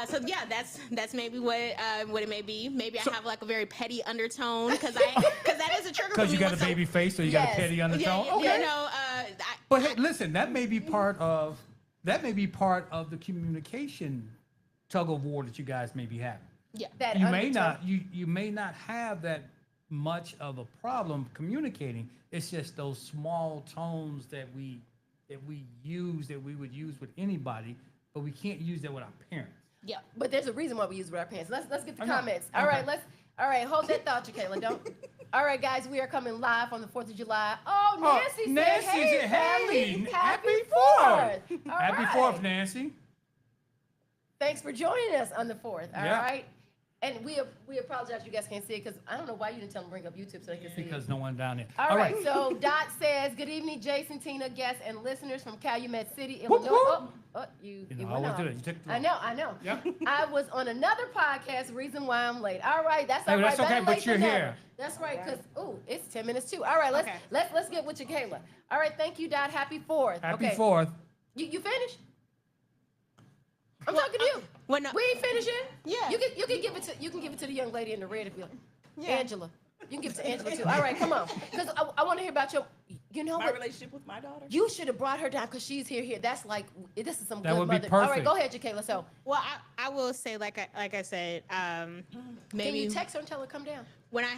So yeah, that's maybe what it may be. Maybe I have like a very petty undertone because that is a trigger. Because you got a baby face, so you got a petty undertone. Yeah, Okay. you know, But hey, listen, that may be part of the communication tug of war that you guys may be having. yeah. That You undertone. may not have that much of a problem communicating. It's just those small tones that we use, that we would use with anybody, but we can't use that with our parents. Yeah. But there's a reason why we use it with our pants. Let's get the I know. comments. All Okay. right, all right, hold that thought, Kayla. Don't. All right, guys, we are coming live on the 4th of July. Oh, Nancy said, Nancy hey, said, hey, happy 4th. All Happy right. 4th, Nancy. Thanks for joining us on the 4th. All Yeah. right. And we apologize you guys can't see it because I don't know why you didn't tell them to bring up YouTube so they can see it. Because no one down there. All right, so Dot says, good evening, Jason, Tina, guests, and listeners from Calumet City, Whoop, Illinois. whoop. You I went always off. do that. You take the I know. Yep. I was on another podcast, reason why I'm late. All right, that's Hey, all right. that's okay, Better but late you're than never. here. That's right, because, it's 10 minutes too. All right, let's get with you, Kayla. All right, thank you, Dot. Happy 4th. Happy okay. 4th. You finished? I'm talking to you. Well, no. We ain't finished yet? Yeah. You can give it to the young lady in the red if you like. Yeah. Angela. You can give it to Angela too. All right, come on. Because I want to hear about you know My what? relationship with my daughter. You should have brought her down because she's here. That's like, this is some That good would be mother. All right, perfect. go ahead, Kayla. So, Well, I will say, like I said, maybe can you text her and tell her to come down? when I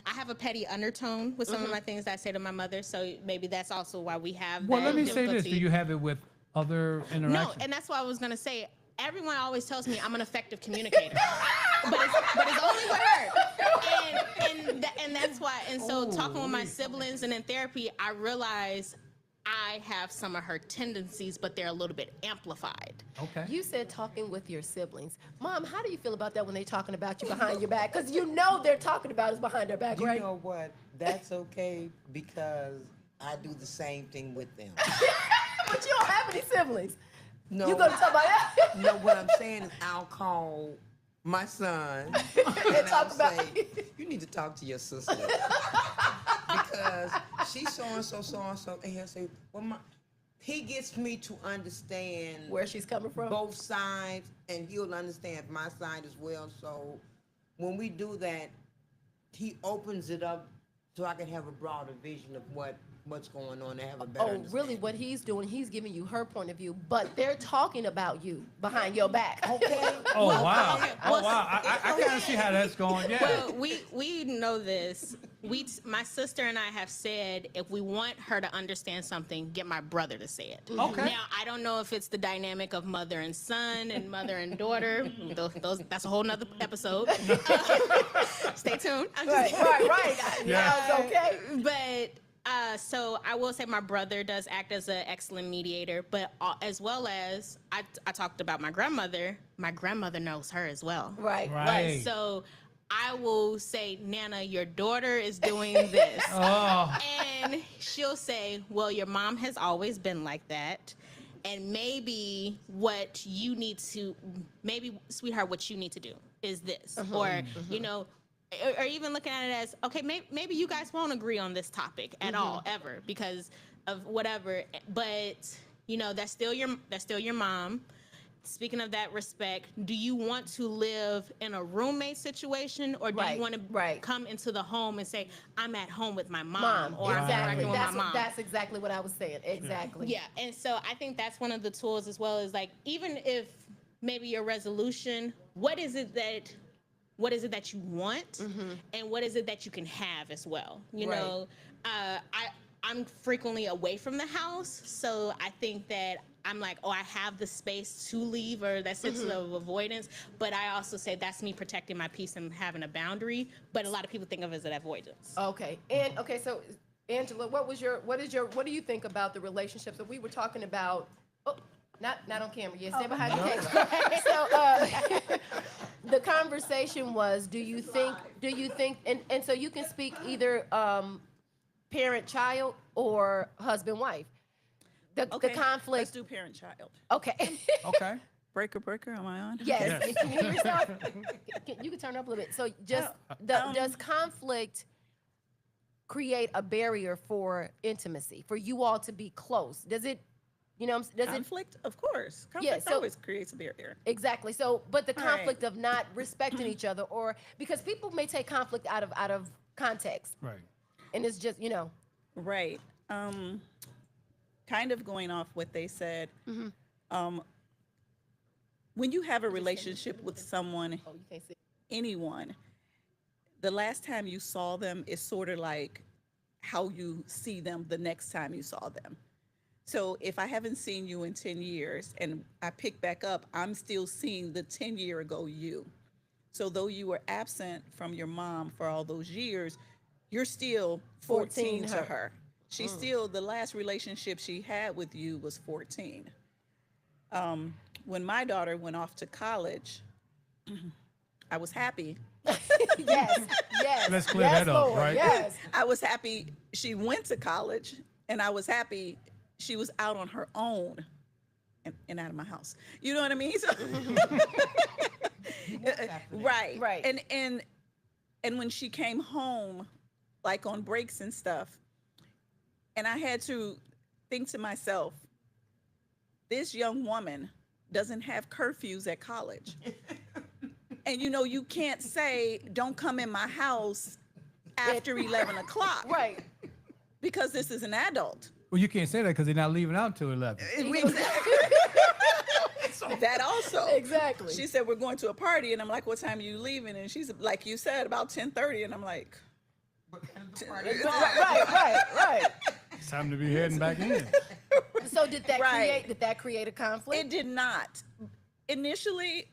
have a petty undertone with some of my things that I say to my mother, so maybe that's also why we have. Well, that let me say this. difficulty. Do you have it with other No, interactions? and that's what I was gonna say. Everyone always tells me I'm an effective communicator, but it's only with her, and that's why. And so talking with my siblings and in therapy, I realize I have some of her tendencies, but they're a little bit amplified. Okay. You said talking with your siblings. Mom, how do you feel about that when they talking about you behind your back? Because you know they're talking about us behind their back, You right? know what? That's okay because I do the same thing with them. But you don't have any siblings. No, You gonna talk about that? no, what I'm saying is I'll call my son And talk I'll about say, you need to talk to your sister because she's so-and-so, and he'll say, well, he gets me to understand where she's coming from. both sides, and he'll understand my side as well. So when we do that, he opens it up so I can have a broader vision of what's going on and have a better Oh, understanding. really? What he's doing, he's giving you her point of view, but they're talking about you behind your back. Okay. Oh, wow. okay. Oh, wow. I kind of see how that's going. Yeah. Well, we know this. My sister and I have said if we want her to understand something, get my brother to say it. Okay. Now I don't know if it's the dynamic of mother and son and mother and daughter. Those that's a whole nother episode. Stay tuned. I'm just Right. Yeah. It's okay. But so I will say my brother does act as an excellent mediator, but as well as I talked about my grandmother knows her as well. Right. Right. So I will say, Nana, your daughter is doing this. Oh, And she'll say, well, your mom has always been like that. And maybe sweetheart, what you need to do is this. Or, you know, or even looking at it as, okay, maybe you guys won't agree on this topic at all, ever, because of whatever. But, you know, that's still your mom. Speaking of that respect, do you want to live in a roommate situation, or do Right, you want to right. come into the home and say, I'm at home with my mom, or I'm exactly. interacting with my mom? That's exactly what I was saying. Exactly. Yeah, and so I think that's one of the tools as well, is like, even if maybe your resolution, what is it that you want, and what is it that you can have as well? You Right. know, I'm frequently away from the house, so I think that I'm like, oh, I have the space to leave, or that sense of avoidance. But I also say that's me protecting my peace and having a boundary. But a lot of people think of it as an avoidance. Okay. And okay, so Angela, what do you think about the relationships that we were talking about? Oh, not on camera. Yeah, stay behind the camera. So the conversation was, do you think, and so you can speak either parent child or husband wife. The conflict. Let's do parent child. Okay. Okay. Breaker, am I on? Yes. Yes. Can you hear yourself? You can turn up a little bit. So just does conflict create a barrier for intimacy, for you all to be close? Does it, does it? Conflict, of course. Yeah, Conflict so- always creates a barrier. Exactly. So, but the Right. conflict of not respecting each other, or because people may take conflict out of context, Right. and it's just Right. Kind of going off what they said. When you have a relationship with someone, oh, you can't see. anyone, the last time you saw them is sort of like how you see them the next time you saw them. So if I haven't seen you in 10 years and I pick back up, I'm still seeing the 10-year ago you. So though you were absent from your mom for all those years, you're still 14 to her. She's still, the last relationship she had with you was 14. When my daughter went off to college, I was happy. Yes. Let's clear Yes, that up, Lord, right? Yes. I was happy she went to college, and I was happy she was out on her own and out of my house. You know what I mean? So, right. Right. And when she came home, like on breaks and stuff, and I had to think to myself, this young woman doesn't have curfews at college. And you can't say, don't come in my house after 11 o'clock. Right. Because this is an adult. Well, you can't say that because they're not leaving out until 11. That also. Exactly. She said, we're going to a party. And I'm like, what time are you leaving? And she's like, you said about 10:30. And I'm like, Right. It's time to be heading back in. So did that Right. create a conflict? it did not. Initially,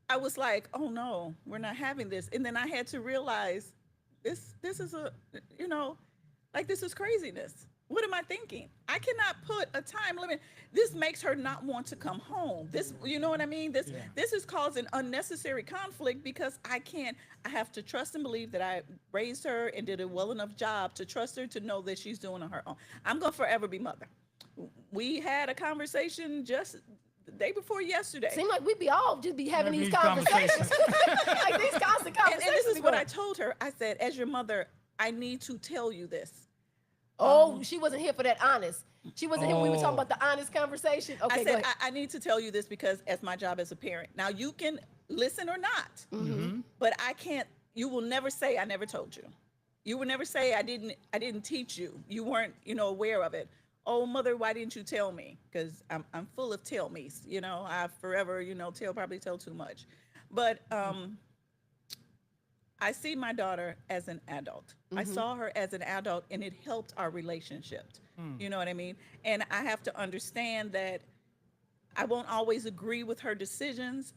I was like, oh no, we're not having this. And then I had to realize this is this is craziness. What am I thinking? I cannot put a time limit. This makes her not want to come home. This, you know what I mean? This is causing unnecessary conflict because I have to trust and believe that I raised her and did a well enough job to trust her to know that she's doing on her own. I'm going to forever be mother. We had a conversation just the day before yesterday. Seemed like we'd be all just be having these These conversations. Like these constant conversations. And this is what I going. told her. I said, as your mother, I need to tell you this. Oh, she wasn't here for that honest. She wasn't here when we were talking about the honest conversation. Okay, I go said, ahead. I need to tell you this because as my job as a parent. Now you can listen or not, but I can't, you will never say I never told you. You will never say I didn't teach you. You weren't, aware of it. Oh, mother, why didn't you tell me? Because I'm full of tell me's, I forever, probably tell too much. But I see my daughter as an adult. I saw her as an adult and it helped our relationship. You know what I mean? And I have to understand that I won't always agree with her decisions,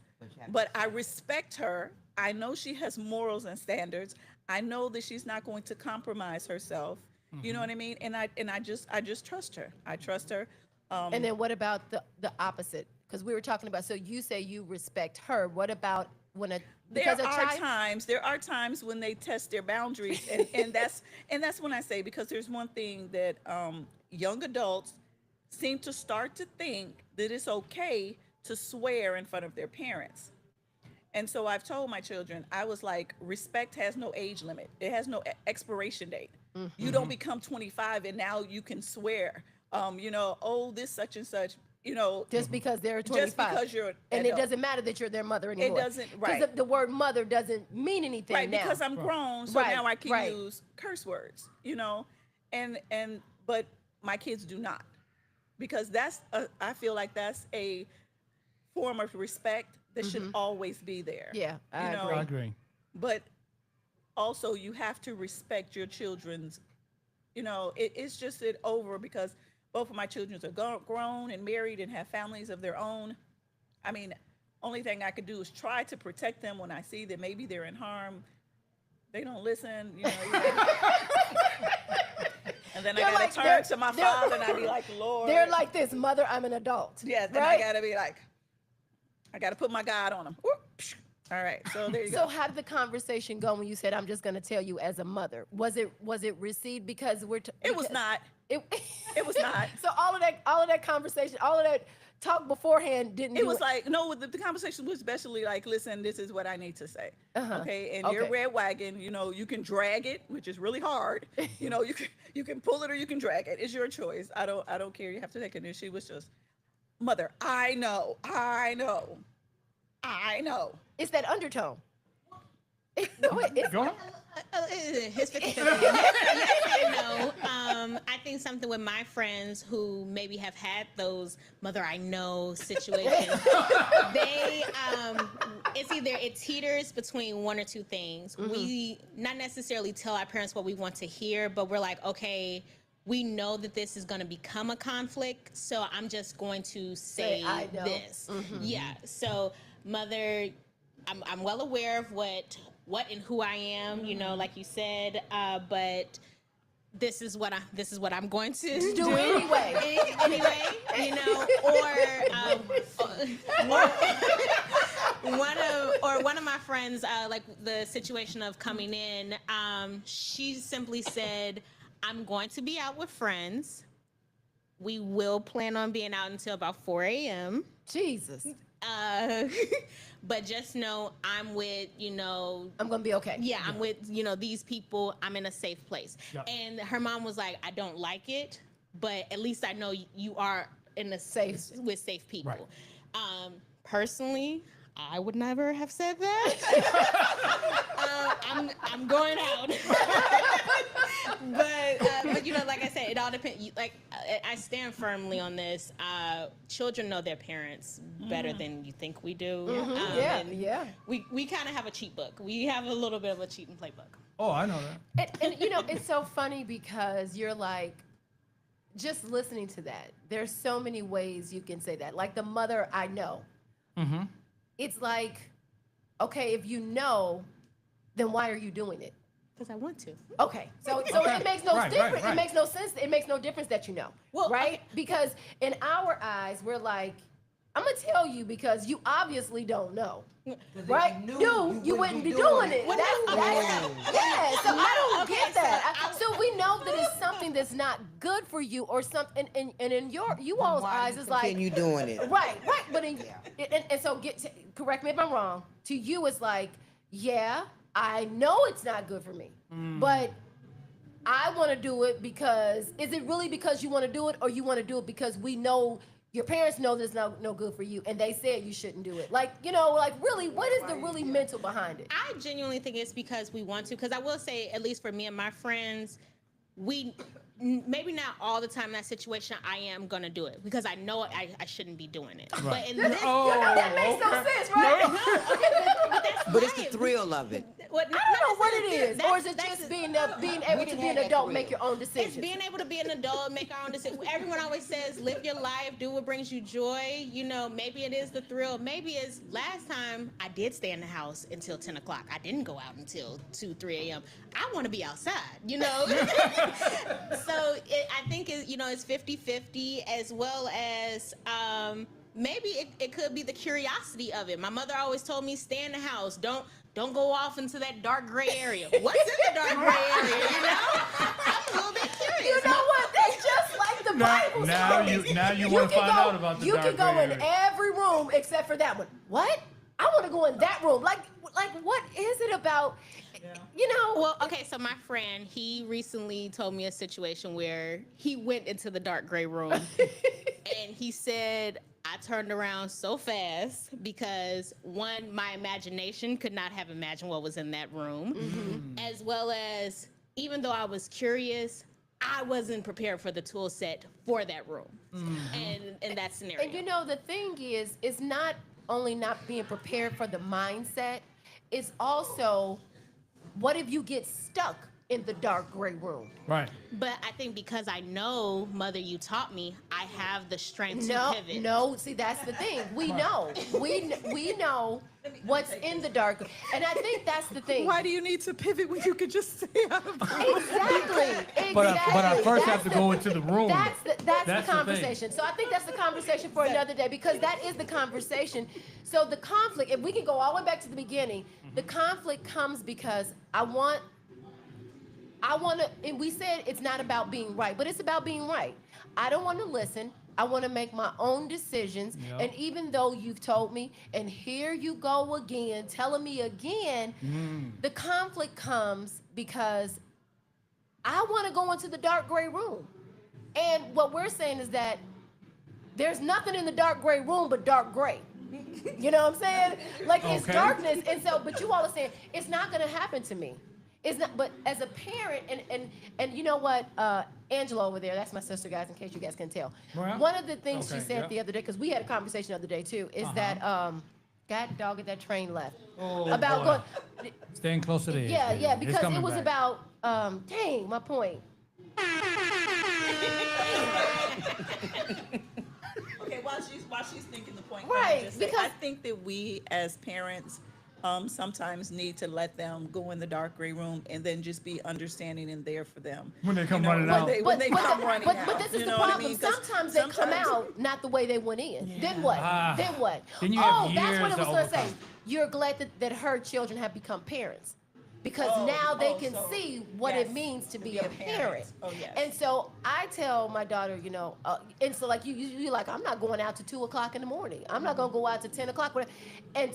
but I respect her. I know she has morals and standards. I know that she's not going to compromise herself. You know what I mean? And I just trust her. I trust her. And then what about the opposite? Because we were talking about, so you say you respect her. What about when There are times when they test their boundaries, and that's when I say, because there's one thing that young adults seem to start to think that it's okay to swear in front of their parents. And so I've told my children, I was like, respect has no age limit. It has no expiration date. You don't become 25 and now you can swear, oh, this such and such, just because they're 25. just because you're an and it adult. doesn't matter that you're their mother anymore. doesn't, right. Because the word mother doesn't mean anything Right, now. because I'm grown, so Right, now I can right. use curse words, but my kids do not, because I feel like that's a form of respect that should always be there. Yeah, I agree. I agree. But also you have to respect your children's, it's just over because both of my children are grown and married and have families of their own. I mean, only thing I could do is try to protect them when I see that maybe they're in harm. They don't listen, you know. And then I gotta like- turn to my father and I be like, Lord. They're like this, mother, I'm an adult. Yes, then right? I gotta be like, I gotta put my God on them. All right, so there you So go. how did the conversation go when you said, I'm just going to tell you as a mother? Was it received because It was not. It, It was not. So all of that conversation, all of that talk beforehand didn't It do was like, no, the conversation was basically like, listen, this is what I need to say. Uh-huh. Okay. And your Okay. red wagon, you know, you can drag it, which is really hard. You know, you can pull it or you can drag it. It's your choice. I don't care. You have to take it. And she was just, mother, I know. It's that undertone. No, it's, Go ahead. His 50-50. Yes and no. I think something with my friends who maybe have had those mother I know situations, they it teeters between one or two things. We not necessarily tell our parents what we want to hear, but we're like, okay, we know that this is going to become a conflict, so I'm just going to say I know. this. Yeah. So mother, I'm well aware of what and who I am, you know, like you said, but this is what I'm going to do anyway. Anyway, you know, one of my friends, like the situation of coming in, she simply said, I'm going to be out with friends. We will plan on being out until about 4 a.m. Jesus. But just know I'm with, you know, I'm going to be okay. yeah, I'm with, you know, these people. I'm in a safe place. Yeah. And her mom was like, I don't like it, but at least I know you are in a Safe. with safe people. Right. Personally, I would never have said that. I'm going out. But you know, like I said, it all depends. Like I stand firmly on this. Children know their parents better than you think we do. Yeah, and yeah. We kind of have a cheat book. We have a little bit of a cheat and play book. Oh, I know that. And you know, it's so funny because you're like, just listening to that, there's so many ways you can say that. Like the mother I know. Mm-hmm. It's like, okay, if you know, then why are you doing it? Because I want to. Okay, so Okay. it makes no Right, difference. right, right. It makes no sense. It makes no difference that you know, Well, right? okay. Because in our eyes, we're like, I'm gonna tell you because you obviously don't know, right? You wouldn't be doing it. Yeah. So I don't get that. So we know that it's something that's not good for you or something, and in you all's eyes, it's like, Continue doing it. right. But and so correct me if I'm wrong. To you, it's like, yeah, I know it's not good for me, but I want to do it because. Is it really because you want to do it, or you want to do it because we know your parents know there's no good for you, and they said you shouldn't do it? Like, you know, like really, what is the really mental behind it? I genuinely think it's because we want to. Because I will say, at least for me and my friends, we maybe not all the time in that situation I am gonna do it because I know I shouldn't be doing it. Right. But in this, That makes no sense, right? But it's the thrill of it. I don't know what it is, or is it just being able to be an adult, and make your own It's decisions? being able to be an adult, make our own decisions. Everyone always says, live your life, do what brings you joy. You know, maybe it is the thrill. Maybe it's last time I did stay in the house until 10 o'clock. I didn't go out until 2, 3 a.m. I want to be outside, you know? So I think, it's 50-50 as well as maybe it could be the curiosity of it. My mother always told me, stay in the house. Don't go off into that dark gray area. What's in the dark gray area, you know? I'm a little bit curious. You know what? That's just like the Bible. Now you want to find out about the You dark can go gray in area. every room except for that one. What? I want to go in that room. Like what is it about? You know. Well, okay, so my friend, he recently told me a situation where he went into the dark gray room and he said, I turned around so fast because one, my imagination could not have imagined what was in that room, as well as even though I was curious, I wasn't prepared for the tool set for that room and that scenario. And you know, the thing is, it's not only not being prepared for the mindset, it's also, what if you get stuck in the dark gray room. Right. But I think because I know, Mother, you taught me, I have the strength to pivot. No, see, that's the thing. We know. We know what's in the dark. And I think that's the thing. Why do you need to pivot when you could just stay out of Exactly. But I first That's have to go into the room. That's the That's the thing. conversation. So I think that's the conversation for another day, because that is the conversation. So the conflict, if we can go all the way back to the beginning, the conflict comes because I want to, and we said it's not about being right, but it's about being right. I don't want to listen. I want to make my own decisions. Yep. And even though you've told me, and here you go again, telling me again, the conflict comes because I want to go into the dark gray room. And what we're saying is that there's nothing in the dark gray room but dark gray. You know what I'm saying? Like, it's Okay. darkness. And so, but you all are saying, it's not going to happen to me. It's not, but as a parent, and you know what, Angela over there, that's my sister, guys, in case you guys can tell. Well, One of the things she okay, said yeah. the other day, because we had a conversation the other day too, is that, God dog it, that train left. Oh, About boy. going, Staying close to the edge. yeah, baby. yeah, It's because coming it was back. about, dang, my point. Okay, while she's thinking the point, Right, let me just say, because- I think that we as parents sometimes need to let them go in the dark gray room and then just be understanding and there for them When they come You know, running when out. When they come running but out. this is you the know what I problem. mean? 'Cause Sometimes they come sometimes- out not the way they went in. Then what? Ah. Then what? Then you have Oh, that's years what it to was going to say. overcome. You're glad that her children have become parents. Because Oh, now they oh, can so, see what it yes, means to be be a a parent. parent. Oh, yes. And so I tell my daughter, you know, and so like you're like, I'm not going out to 2:00 in the morning. I'm not going to go out to 10:00. And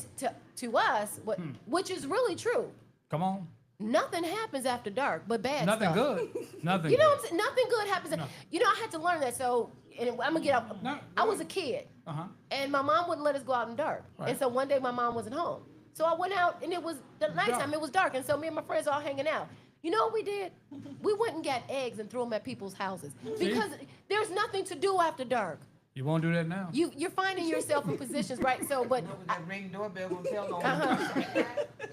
to us, which is really true, Come on. nothing happens after dark but bad Nothing stuff. good. Nothing You know good. what I'm saying? Nothing good happens. No. You know, I had to learn that. So, and I'm gonna get up. No, I was a kid, Uh-huh. and my mom wouldn't let us go out in the dark. Right. And so one day my mom wasn't home. So I went out, and it was the nighttime. Dark. It was dark, and so me and my friends all hanging out. You know what we did? We went and got eggs and threw them at people's houses because there's nothing to do after dark. You won't do that now. You're finding yourself in positions, right? So, but With that ring doorbell gonna tell on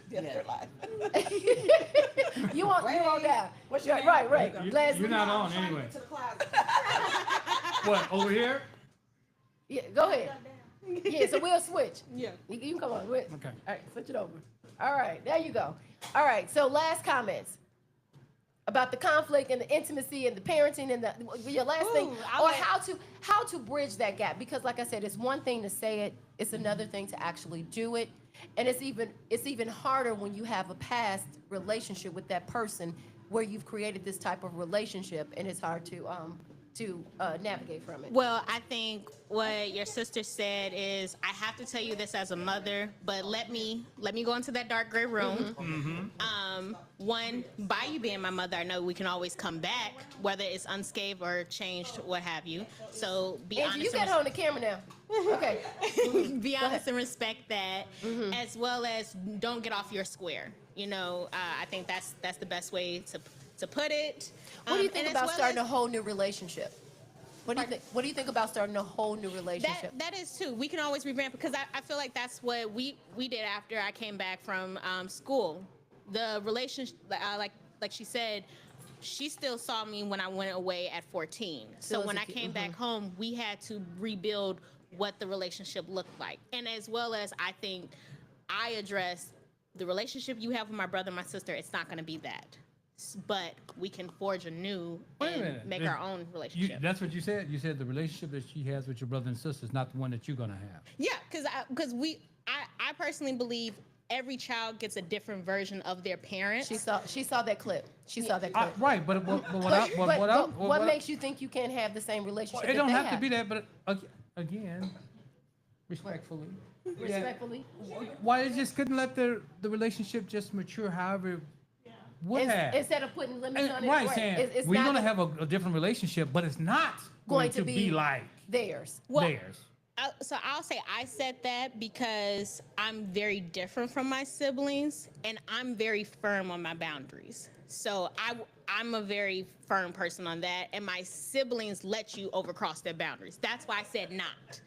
Their life. you won't die. What's your right? Glass You're not on anyway. What, over here? Yeah, go ahead. Yeah, so we'll switch. Yeah. You can come on. Okay. Okay. All right, switch it over. All right, there you go. All right, so last comments about the conflict and the intimacy and the parenting and your last thing, or how to bridge that gap. Because like I said, it's one thing to say it, it's another thing to actually do it. And it's even harder when you have a past relationship with that person where you've created this type of relationship, and it's hard to navigate from it. Well, I think what your sister said is, I have to tell you this as a mother, but let me go into that dark gray room. One, by you being my mother, I know we can always come back, whether it's unscathed or changed, what have you. So be Angie, you honest. got her on the camera now. Okay. Be honest and respect that, as well as don't get off your square. You know, I think that's the best way to put it. What do you think and as about well starting as- a whole new relationship? What do you think? What do you think about starting a whole new relationship? That is too. We can always revamp, because I feel like that's what we did after I came back from school. The relationship, like she said, she still saw me when I went away at 14. Still So as when a I kid, came back home, we had to rebuild what the relationship looked like. And as well as, I think I addressed the relationship you have with my brother and my sister, it's not going to be that. But we can forge a new Wait a and minute. make If our own relationship. That's what you said? You said the relationship that she has with your brother and sister is not the one that you're going to have. Yeah, because I personally believe every child gets a different version of their parents. She saw that clip. She saw that clip. Right, but What makes you think you can't have the same relationship? It don't that have they to be that, but again, respectfully. Respectfully. Why they just couldn't let the relationship just mature however would have? Instead of putting limits on it, Right, saying it's we're not going to have a different relationship, but it's not going to be like theirs. Well, theirs. So I'll say I said that because I'm very different from my siblings, and I'm very firm on my boundaries. So I'm a very firm person on that, and my siblings let you overcross their boundaries. That's why I said not.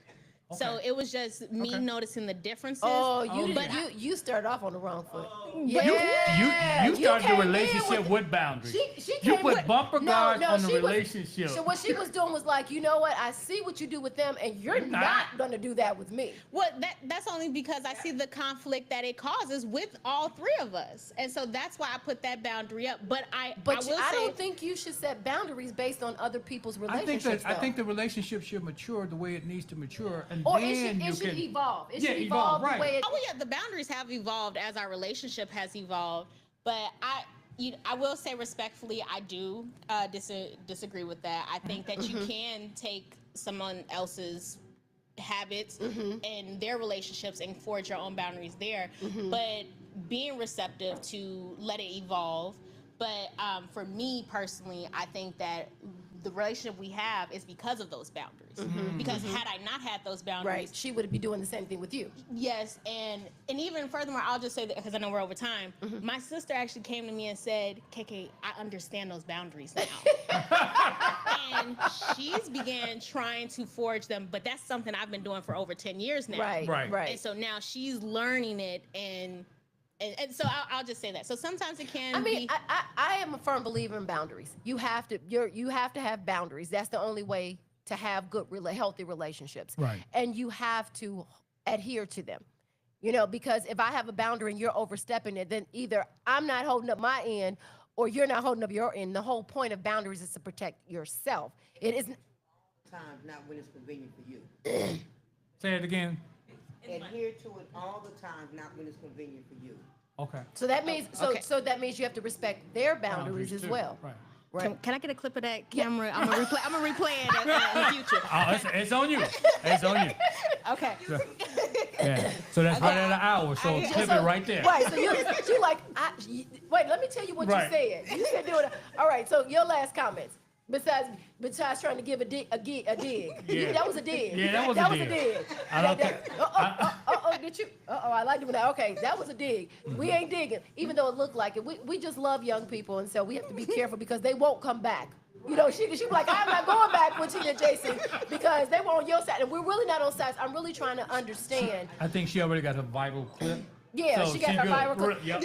So Okay. it was just me Okay. noticing the differences. Oh, you but you started off on the wrong foot. You started the came in relationship with boundaries. She You came put with- bumper guards on the she was- relationship. So what she was doing was like, you know what? I see what you do with them, and you're not gonna do that with me. Well, that's only because I see the conflict that it causes with all three of us, and so that's why I put that boundary up. But I will say, don't think you should set boundaries based on other people's I relationships. think the relationship should mature the way it needs to mature, and or then it should can evolve. It Yeah, should evolve, evolve right. the way it. oh yeah, the boundaries have evolved as our relationship has evolved. But I will say respectfully, I do disagree with that. I think that you can take someone else's habits and their relationships and forge your own boundaries there, but being receptive to let it evolve. But for me personally, I think that the relationship we have is because of those boundaries. Because had I not had those boundaries, Right, she would be doing the same thing with you. yes, and even furthermore, I'll just say that because I know we're over time. My sister actually came to me and said, "KK, I understand those boundaries now," and she's began trying to forge them. But that's something I've been doing for over 10 years now. Right, Right. right. And so now she's learning it, and so I'll just say that. So sometimes it can I mean, be. I am a firm believer in boundaries. You have to have boundaries. That's the only way to have good, healthy relationships. Right. And you have to adhere to them. You know, because if I have a boundary and you're overstepping it, then either I'm not holding up my end or you're not holding up your end. The whole point of boundaries is to protect yourself. It isn't. Times not when it's convenient for you. Say it again. Adhere to it all the time, not when it's convenient for you. Okay. So that means okay. so that means you have to respect their boundaries as too. well. Right. Right. Can I get a clip of that camera? I'm gonna replay it in the future. Oh, it's on you. It's on you. Okay. Yeah. So that's right at an hour. So clip it right there. Right, so you like, wait, let me tell you what Right. you said. You said do it. All right, so your last comments, besides trying to give a dig. Yeah. That was a dig. Yeah, that was a dig. I don't think- Did you? I like doing that. Okay, that was a dig. We ain't digging, even though it looked like it. We just love young people, and so we have to be careful because they won't come back. You know, she be like, I'm not going back with Tina and Jason because they were on your side, and we're really not on sides. I'm really trying to understand. I think she already got a viral clip. Yeah, So she got she her good. viral clip. Yep.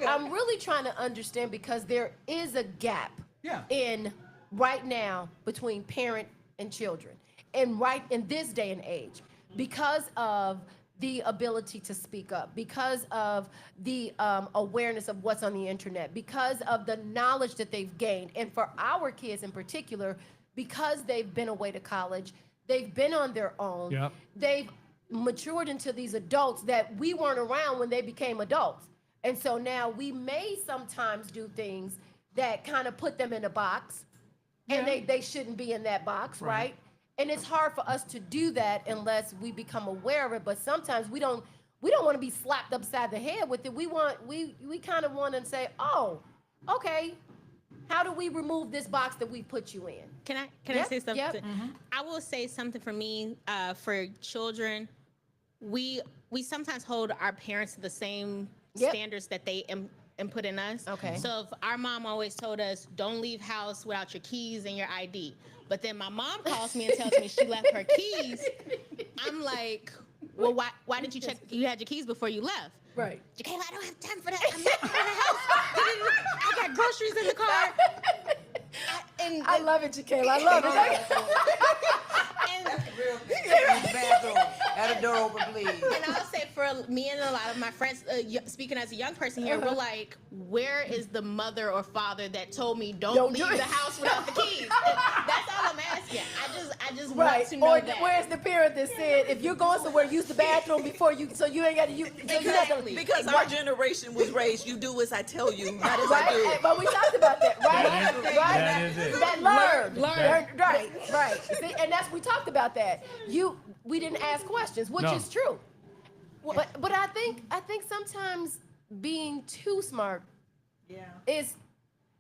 I'm really trying to understand because there is a gap Yeah. in right now between parent and children, and right in this day and age, because of the ability to speak up, because of the awareness of what's on the internet, because of the knowledge that they've gained, and for our kids in particular, because they've been away to college, they've been on their own, Yep. they've matured into these adults that we weren't around when they became adults. And so now we may sometimes do things that kind of put them in a box, and they shouldn't be in that box, right? And it's hard for us to do that unless we become aware of it. But sometimes we don't want to be slapped upside the head with it. We kind of want to say, oh, okay, how do we remove this box that we put you in? Can I Yep, say something? yep. I will say something for me. For children, we sometimes hold our parents to the same Yep. standards that they input in us. Okay. So if our mom always told us, don't leave house without your keys and your ID. But then my mom calls me and tells me she left her keys. I'm like, well, why did you check? You had your keys before you left. Right. Kayla, I don't have time for that. I'm not in the house. I got groceries in the car. I love it, Jaquela. I love it. And Real thing. Bathroom. Had a door open, please. And I'll say for me and a lot of my friends, speaking as a young person here, we're like, where is the mother or father that told me don't do leave it. the house without the keys? And that's all I'm asking. I just Right. want to know Or that. where's the parent that said, if you're going somewhere, use the bathroom before you, so you ain't got to use. So you have to, Because our generation was raised, you do as I tell you, not as I right? do. But we talked about that, right? That is it. That learn. Right. See, and we talked about that. We didn't ask questions, which No. is true. But I think sometimes being too smart is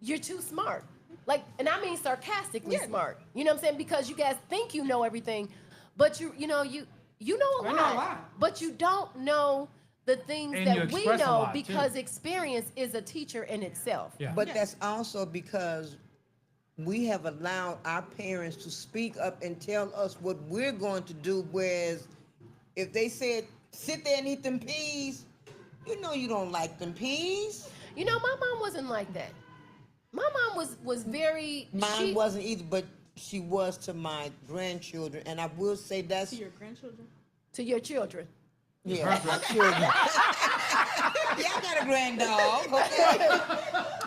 you're too smart. Like, and I mean sarcastically smart. You know what I'm saying? Because you guys think you know everything, but you know a lot, but you don't know the things And you that we express a know lot, too. because experience is a teacher in itself. Yeah. But that's also because we have allowed our parents to speak up and tell us what we're going to do, whereas if they said, sit there and eat them peas, you know you don't like them peas. You know, my mom wasn't like that. My mom was very. Mine wasn't either, but she was to my grandchildren, and I will say that's To your grandchildren? to your children. yeah, my children. Yeah, I got a grand dog. Okay.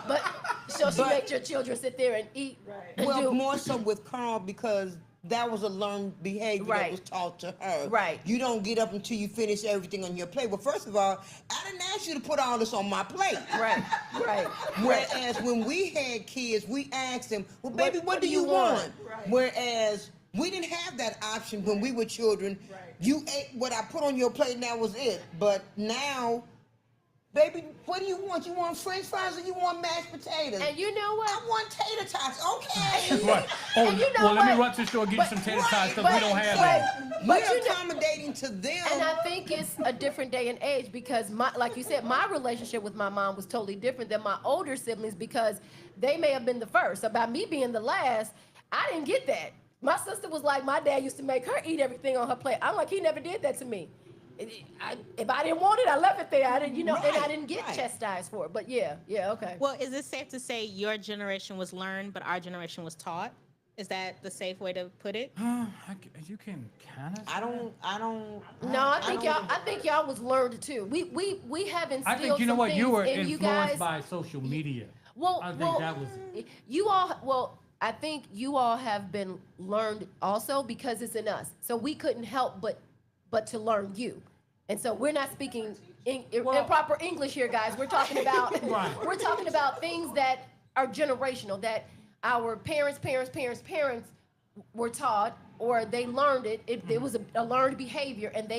But so she But- made your children sit there and eat. And Well, do- more so with Carl because that was a learned behavior that Right. was taught to her. Right. You don't get up until you finish everything on your plate. Well, first of all, I didn't ask you to put all this on my plate. Right, right. Whereas when we had kids, we asked them, well, baby, what do you want? Right. Whereas we didn't have that option when we were children. Right. You ate what I put on your plate and that was it. But now, baby, what do you want? You want French fries or you want mashed potatoes? And you know what? I want tater tots. Okay. Right. Oh, And you know well, let me what? run to the store and get you some tater tots because we but- don't have but- them. but We're you know- accommodating to them. And I think it's a different day and age because like you said, my relationship with my mom was totally different than my older siblings because they may have been the first. About me being the last, I didn't get that. My sister was like, my dad used to make her eat everything on her plate. I'm like, he never did that to me. If I didn't want it, I left it there. I didn't, and I Right, didn't get right. chastised for it. But yeah, okay. Well, is it safe to say your generation was learned, but our generation was taught? Is that the safe way to put it? You can kind of. I don't. No, I think y'all was learned too. We have instilled I think you know some what, you things were in influenced you guys. by social media. Well, I think well, that was. you all. Well, I think you all have been learned also because it's in us. So we couldn't help but to learn you, and so we're not speaking improper English here, guys. We're talking about Right. we're talking about things that are generational that our parents were taught or they learned it. It was a learned behavior, and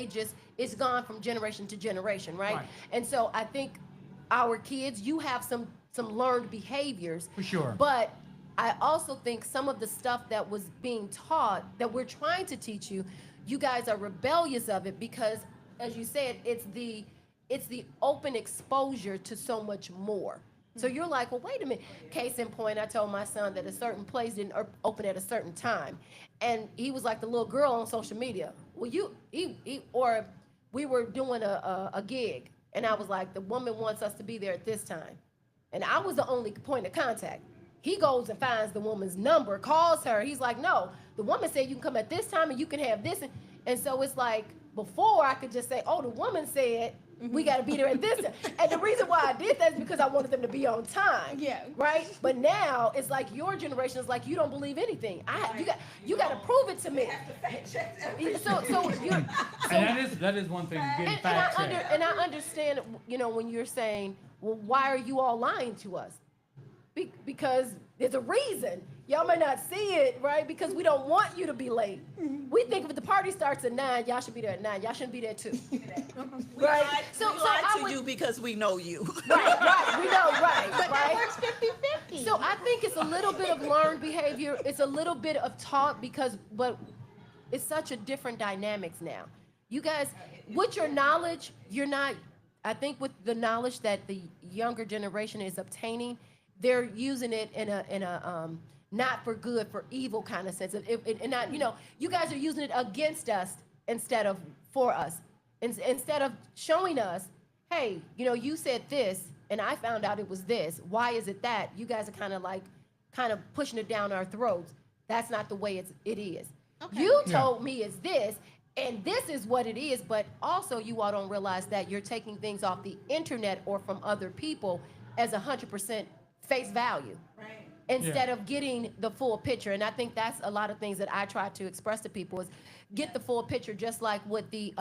it's gone from generation to generation, right? Right. And so I think our kids, you have some learned behaviors. For sure. But I also think some of the stuff that was being taught, that we're trying to teach you, you guys are rebellious of it because, as you said, it's the open exposure to so much more. So you're like, well, wait a minute. Case in point, I told my son that a certain place didn't open at a certain time. And he was like the little girl on social media. Well, or we were doing a gig, and I was like, the woman wants us to be there at this time. And I was the only point of contact. He goes and finds the woman's number, calls her. He's like, no, the woman said you can come at this time and you can have this. And so it's like, before I could just say, oh, the woman said we got to be there at this time. And the reason why I did that is because I wanted them to be on time. Yeah. Right? But now it's like your generation is like, you don't believe anything. You got to prove it to me. So That is one thing. Getting and fact checked. I understand, when you're saying, well, why are you all lying to us? Because there's a reason. Y'all may not see it, right? Because we don't want you to be late. We think if the party starts at 9, y'all should be there at 9. Y'all shouldn't be there too. Right? We lied to you because we know you. Right. We know, right. But right? that works 50-50. So I think it's a little bit of learned behavior. It's a little bit of taught but it's such a different dynamics now. You guys, with your knowledge, I think with the knowledge that the younger generation is obtaining, they're using it in a not for good, for evil kind of sense. And not, you guys are using it against us instead of for us. Instead of showing us, hey, you said this, and I found out it was this. Why is it that? You guys are kind of pushing it down our throats. That's not the way it is. Okay. You told me it's this, and this is what it is, but also you all don't realize that you're taking things off the internet or from other people as 100% face value. Right. Instead of getting the full picture. And I think that's a lot of things that I try to express to people is get the full picture, just like with the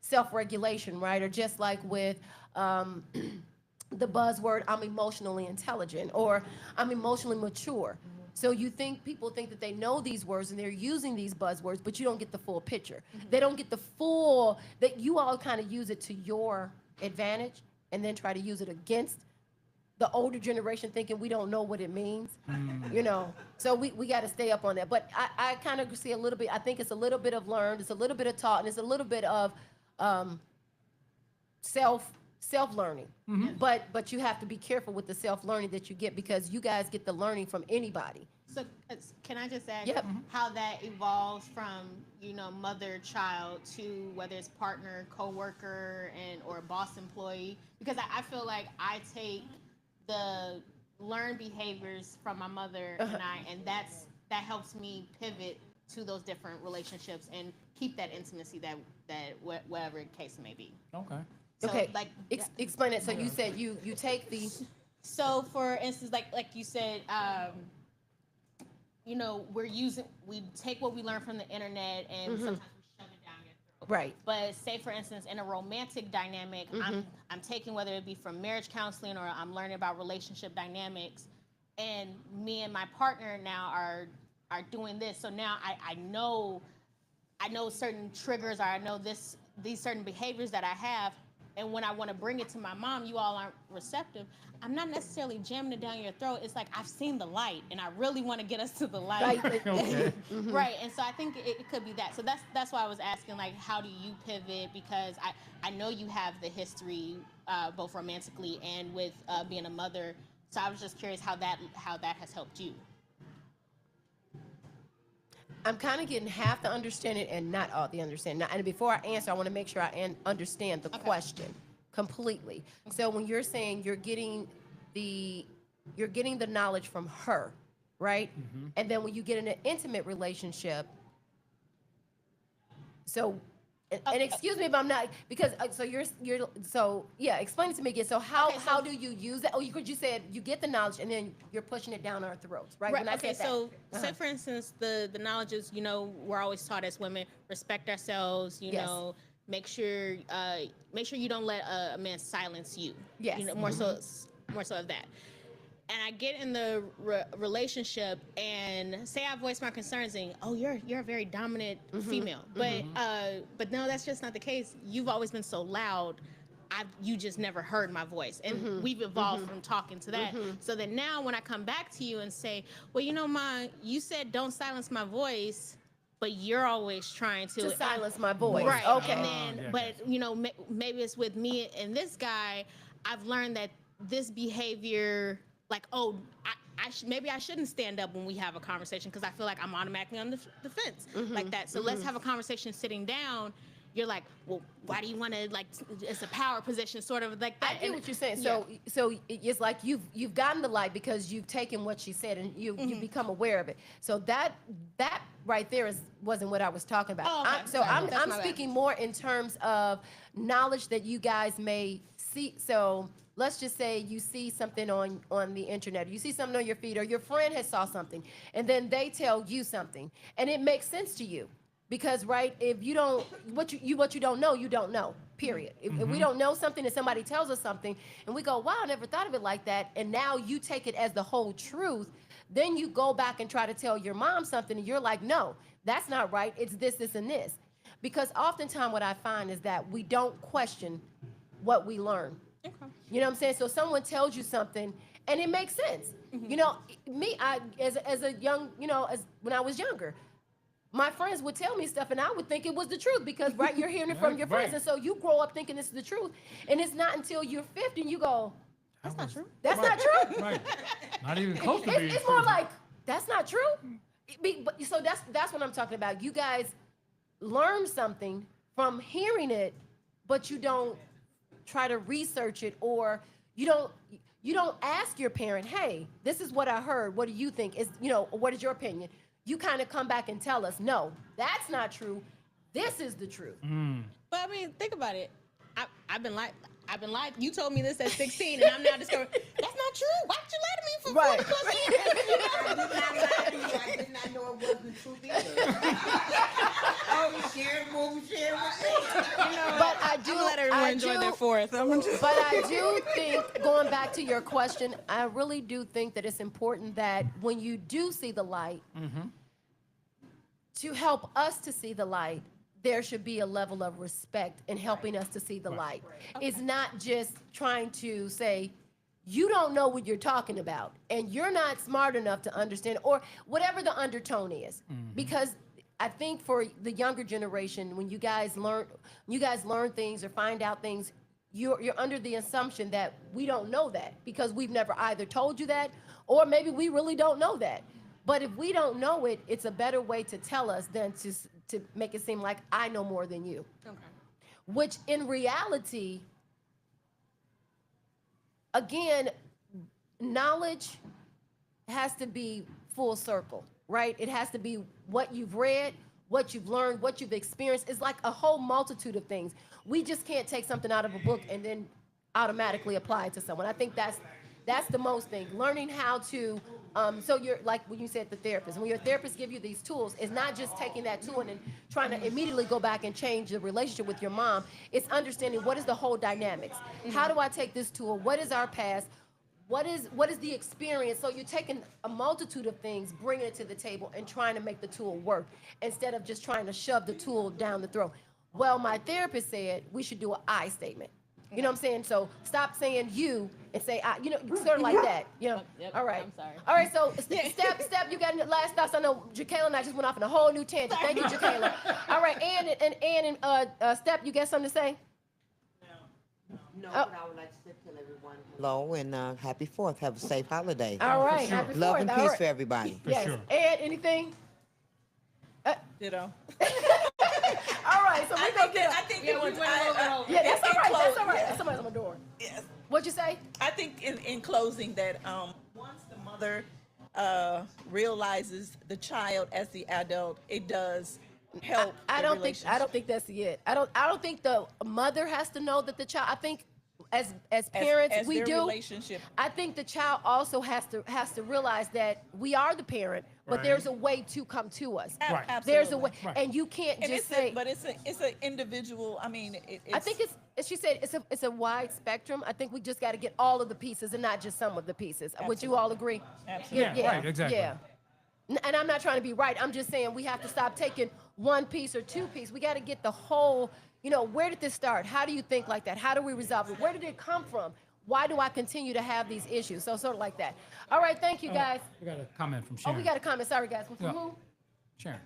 self-regulation, right? Or just like with the buzzword, I'm emotionally intelligent, or I'm emotionally mature. So people think that they know these words and they're using these buzzwords, but you don't get the full picture. They don't get the full, that you all kind of use it to your advantage and then try to use it against the older generation thinking we don't know what it means, So we got to stay up on that. But I kind of see a little bit, I think it's a little bit of learned, it's a little bit of taught, and it's a little bit of self-learning. But you have to be careful with the self-learning that you get, because you guys get the learning from anybody. So can I just add Yep. how that evolves from, mother child to whether it's partner, coworker, or boss employee? Because I feel like I take the learned behaviors from my mother and that helps me pivot to those different relationships and keep that intimacy that whatever the case may be. Okay. So, Okay, like explain it. So you said you take the... So, for instance, like you said, we take what we learn from the internet and sometimes we shove it down your throat. Right. But say, for instance, in a romantic dynamic, I'm taking, whether it be from marriage counseling or I'm learning about relationship dynamics, and me and my partner now are doing this. So now I know certain triggers, or I know these certain behaviors that I have. And when I want to bring it to my mom, you all aren't receptive. I'm not necessarily jamming it down your throat. It's like, I've seen the light and I really want to get us to the light. Right. Okay. Right. And so I think it could be that. So that's why I was asking, like, how do you pivot? Because I know you have the history, both romantically and with being a mother. So I was just curious how that has helped you. I'm kind of getting half the understanding and not all the understanding. Now, and before I answer, I want to make sure I understand the question completely. So when you're saying you're getting the knowledge from her, right? And then when you get in an intimate relationship, so and excuse me if I'm not, because explain it to me again. So how do you use that? Oh, you said you get the knowledge and then you're pushing it down our throats, right? When I Okay. said that. So say, for instance, the knowledge is, we're always taught as women, respect ourselves. Yes. Make sure you don't let a man silence you. Yes. More so of that. And I get in the relationship and say I voice my concerns and, oh, you're a very dominant female. But no, that's just not the case. You've always been so loud. You just never heard my voice. And we've evolved from talking to that. So that now when I come back to you and say, well, Ma, you said don't silence my voice, but you're always trying to silence my voice. Right. Okay. And then, but maybe it's with me and this guy, I've learned that this behavior, like, oh, maybe I shouldn't stand up when we have a conversation because I feel like I'm automatically on the defense like that. So let's have a conversation sitting down. You're like, well, why do you want to, like, it's a power position, sort of like that. I get what you're saying. So it's like you've gotten the light because you've taken what she said and you become aware of it. So that right there wasn't what I was talking about. Oh, okay. I'm speaking more in terms of knowledge that you guys may see. So let's just say you see something on the internet, you see something on your feed, or your friend has saw something, and then they tell you something, and it makes sense to you. Because, right, if you don't, what you don't know, period. If we don't know something and somebody tells us something and we go, wow, I never thought of it like that, and now you take it as the whole truth, then you go back and try to tell your mom something and you're like, no, that's not right, it's this, this, and this. Because oftentimes what I find is that we don't question what we learn. Okay. You know what I'm saying? So someone tells you something and it makes sense. As a young, when I was younger, my friends would tell me stuff and I would think it was the truth because, right, you're hearing it from your friends. Right. And so you grow up thinking this is the truth. And it's not until you're 50 and you go, That's not true. that's not true. Right. Not even close to being It's more true. like, that's not true. So that's what I'm talking about. You guys learn something from hearing it, but you don't try to research it, or you don't ask your parent, hey, this is what I heard. What do you think? What is your opinion? You kind of come back and tell us, no, that's not true. This is the truth. But I mean, think about it. I've been lied. You told me this at 16, and I'm now discovering that's not true. Why did you lie to me for Right. 40 plus years? I did not lie to you. I did not know it wasn't true either. I was sharing what we shared with me. But I do let everyone enjoy their fourth. But I do think, going back to your question, I really do think that it's important that when you do see the light, to help us to see the light, there should be a level of respect in helping us to see the light. Okay. It's not just trying to say, you don't know what you're talking about, and you're not smart enough to understand, or whatever the undertone is. Because I think for the younger generation, when you guys learn things or find out things, you're under the assumption that we don't know that because we've never either told you that or maybe we really don't know that. But if we don't know it, it's a better way to tell us than to make it seem like I know more than you. Okay. Which in reality, again, knowledge has to be full circle, right? It has to be what you've read, what you've learned, what you've experienced. It's like a whole multitude of things. We just can't take something out of a book and then automatically apply it to someone. I think that's the most thing. Learning how to, so you're like when you said the therapist, when your therapist give you these tools, it's not just taking that tool and then trying to immediately go back and change the relationship with your mom. It's understanding what is the whole dynamics. How do I take this tool? What is our past? What is the experience? So you're taking a multitude of things, bringing it to the table and trying to make the tool work instead of just trying to shove the tool down the throat. Well, my therapist said we should do an I statement. You know what I'm saying? So stop saying you and say I. You know, sort of like that. You know. Yep, All right. I'm sorry. All right. So Step, you got any last thoughts? I know Jacayla and I just went off on a whole new tangent. Thank you, Jacayla. All right, and Step, you got something to say? No, but I would like to tell everyone hello and happy 4th. Have a safe holiday. All right. sure. Happy Love and 4th. peace All right. for everybody. Yes. sure. And anything? Ditto. All right. So we gonna get. I think Yeah, it we was. went a little bit over. Yeah, that's all right. That's all right. Yeah. Somebody's on the door. Yes. What'd you say? I think in closing that once the mother realizes the child as the adult, it does help. I the don't think that's it. I don't think the mother has to know that the child. I think as parents as we their do. relationship. I think the child also has to realize that we are the parent, but Right. there's a way to come to us. Right. There's a way, Right. and you can't And just it's say. but it's an individual. I mean, I think it's. As she said, it's a wide spectrum. I think we just got to get all of the pieces and not just some of the pieces. Would you all agree? Absolutely. Yeah, right, exactly. Yeah. And I'm not trying to be right. I'm just saying we have to stop taking one piece or two pieces. We got to get the whole. You know, where did this start? How do you think like that? How do we resolve it? Where did it come from? Why do I continue to have these issues? So sort of like that. All right, thank you guys. We got a comment from Oh, Sharon. we got a comment. Sorry, guys. From Yeah. who? Sharon.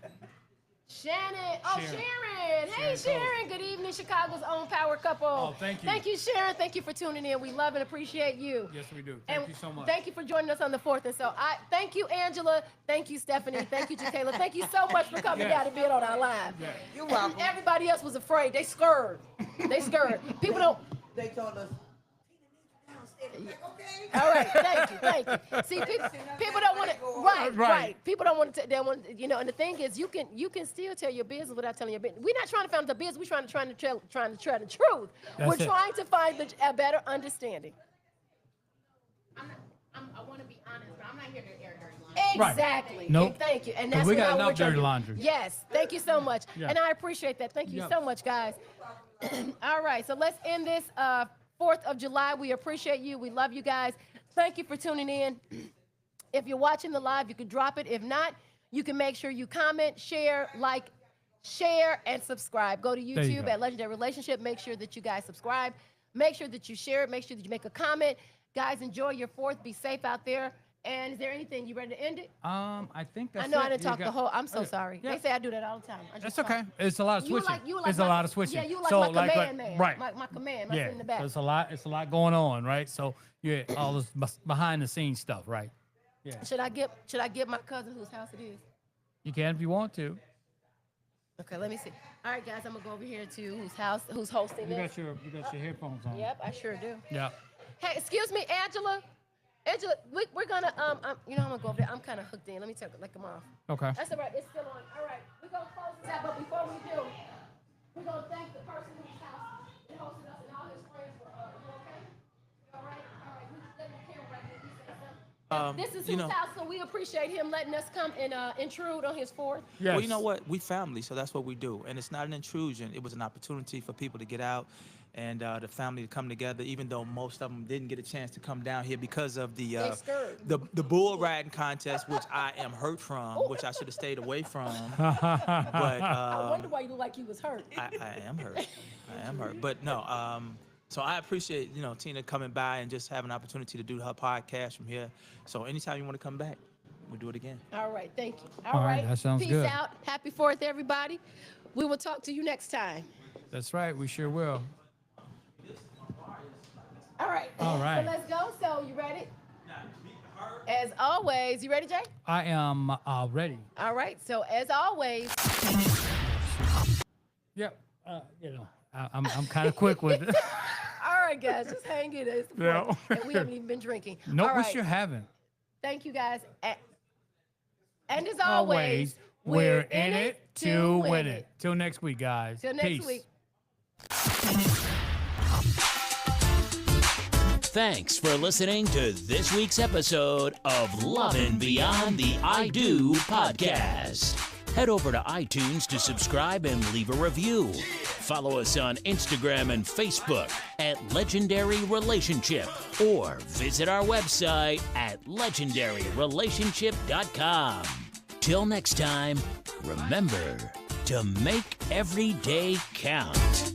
Shannon. Oh, Sharon. Sharon. Hey, Sharon. Good evening, Chicago's own power couple. Oh, thank you. Thank you, Sharon. Thank you for tuning in. We love and appreciate you. Yes, we do. And Thank you so much. Thank you for joining us on the 4th. And so I thank you, Angela. Thank you, Stephanie. Thank you, Jacayla. Thank you so much for coming Yes. down and being on our live. Yeah. You're welcome. Everybody else was afraid. They scared. They scared. People don't. They told us. All right, thank you. See, people don't want to. Right. People don't want to. They want, you know. And the thing is, you can still tell your business without telling your business. We're not trying to find the business. We're trying to tell the truth. That's We're it. trying to find a better understanding. I want to be honest, but I'm not here to air dirty laundry. Right. Exactly. Nope. And thank you. And 'Cause that's we what got we're enough trying dirty to- laundry. Yes. Thank you so much. Yeah. And I appreciate that. Thank you Yep. so much, guys. All right. So let's end this 4th of July. We appreciate you. We love you guys. Thank you for tuning in. If you're watching the live, you can drop it. If not, you can make sure you comment, share, like, share, and subscribe. Go to you YouTube go. at Legendary Relationship. Make sure that you guys subscribe. Make sure that you share it. Make sure that you make a comment. Guys, enjoy your 4th. Be safe out there. And is there anything you ready to end it? I think that's I know it. I didn't You talk the got- whole. I'm so Oh, yeah. sorry. Yeah. They say I do that all the time. I just That's okay. talk. It's a lot of You switching. like It's my, a lot of switching. Yeah, you like So, my command man. right. My command. My Yeah. in the back. It's a lot going on, right? So yeah, all this behind the scenes stuff, right? Yeah. Should I get my cousin whose house it is? You can if you want to. Okay, let me see. All right, guys, I'm gonna go over here to who's hosting You this. got your headphones on. Yep, I sure do. Yeah. Hey, excuse me, Angela. Angela, we're gonna you know I'm gonna go over there. I'm kind of hooked in. Let me take them off. Okay. That's all right. It's still on. All right, we're gonna close this out, but before we do, we're gonna thank the person whose house that hosted us and all his friends for you okay? All right. We just let the camera right here. You say something. This is his house, so we appreciate him letting us come and intrude on his 4th. Yes. Well, you know what? We family, so that's what we do. And it's not an intrusion. It was an opportunity for people to get out and the family to come together, even though most of them didn't get a chance to come down here because of the They scared. the bull riding contest, which I am hurt from, which I should have stayed away from. But I wonder why you look like you was hurt. I am hurt. I am hurt. But no, so I appreciate, Tina coming by and just having an opportunity to do her podcast from here. So anytime you want to come back, we'll do it again. All right, thank you. All right, that sounds Peace good. out. Happy 4th, everybody. We will talk to you next time. That's right. We sure will. All right. All right. So let's go. So you ready? As always, you ready, Jay? I am ready. All right. So as always, Yep. I'm kind of quick with it. all right, guys, just hang in there. It's the Yeah. point. And we haven't even been drinking. Nope, All we right. sure haven't. Thank you, guys. And as always, we're in it to win it. Till next week, guys. Till next Peace. week. Thanks for listening to this week's episode of Lovin' Beyond the I Do podcast. Head over to iTunes to subscribe and leave a review. Follow us on Instagram and Facebook at Legendary Relationship or visit our website at legendaryrelationship.com. Till next time, remember to make every day count.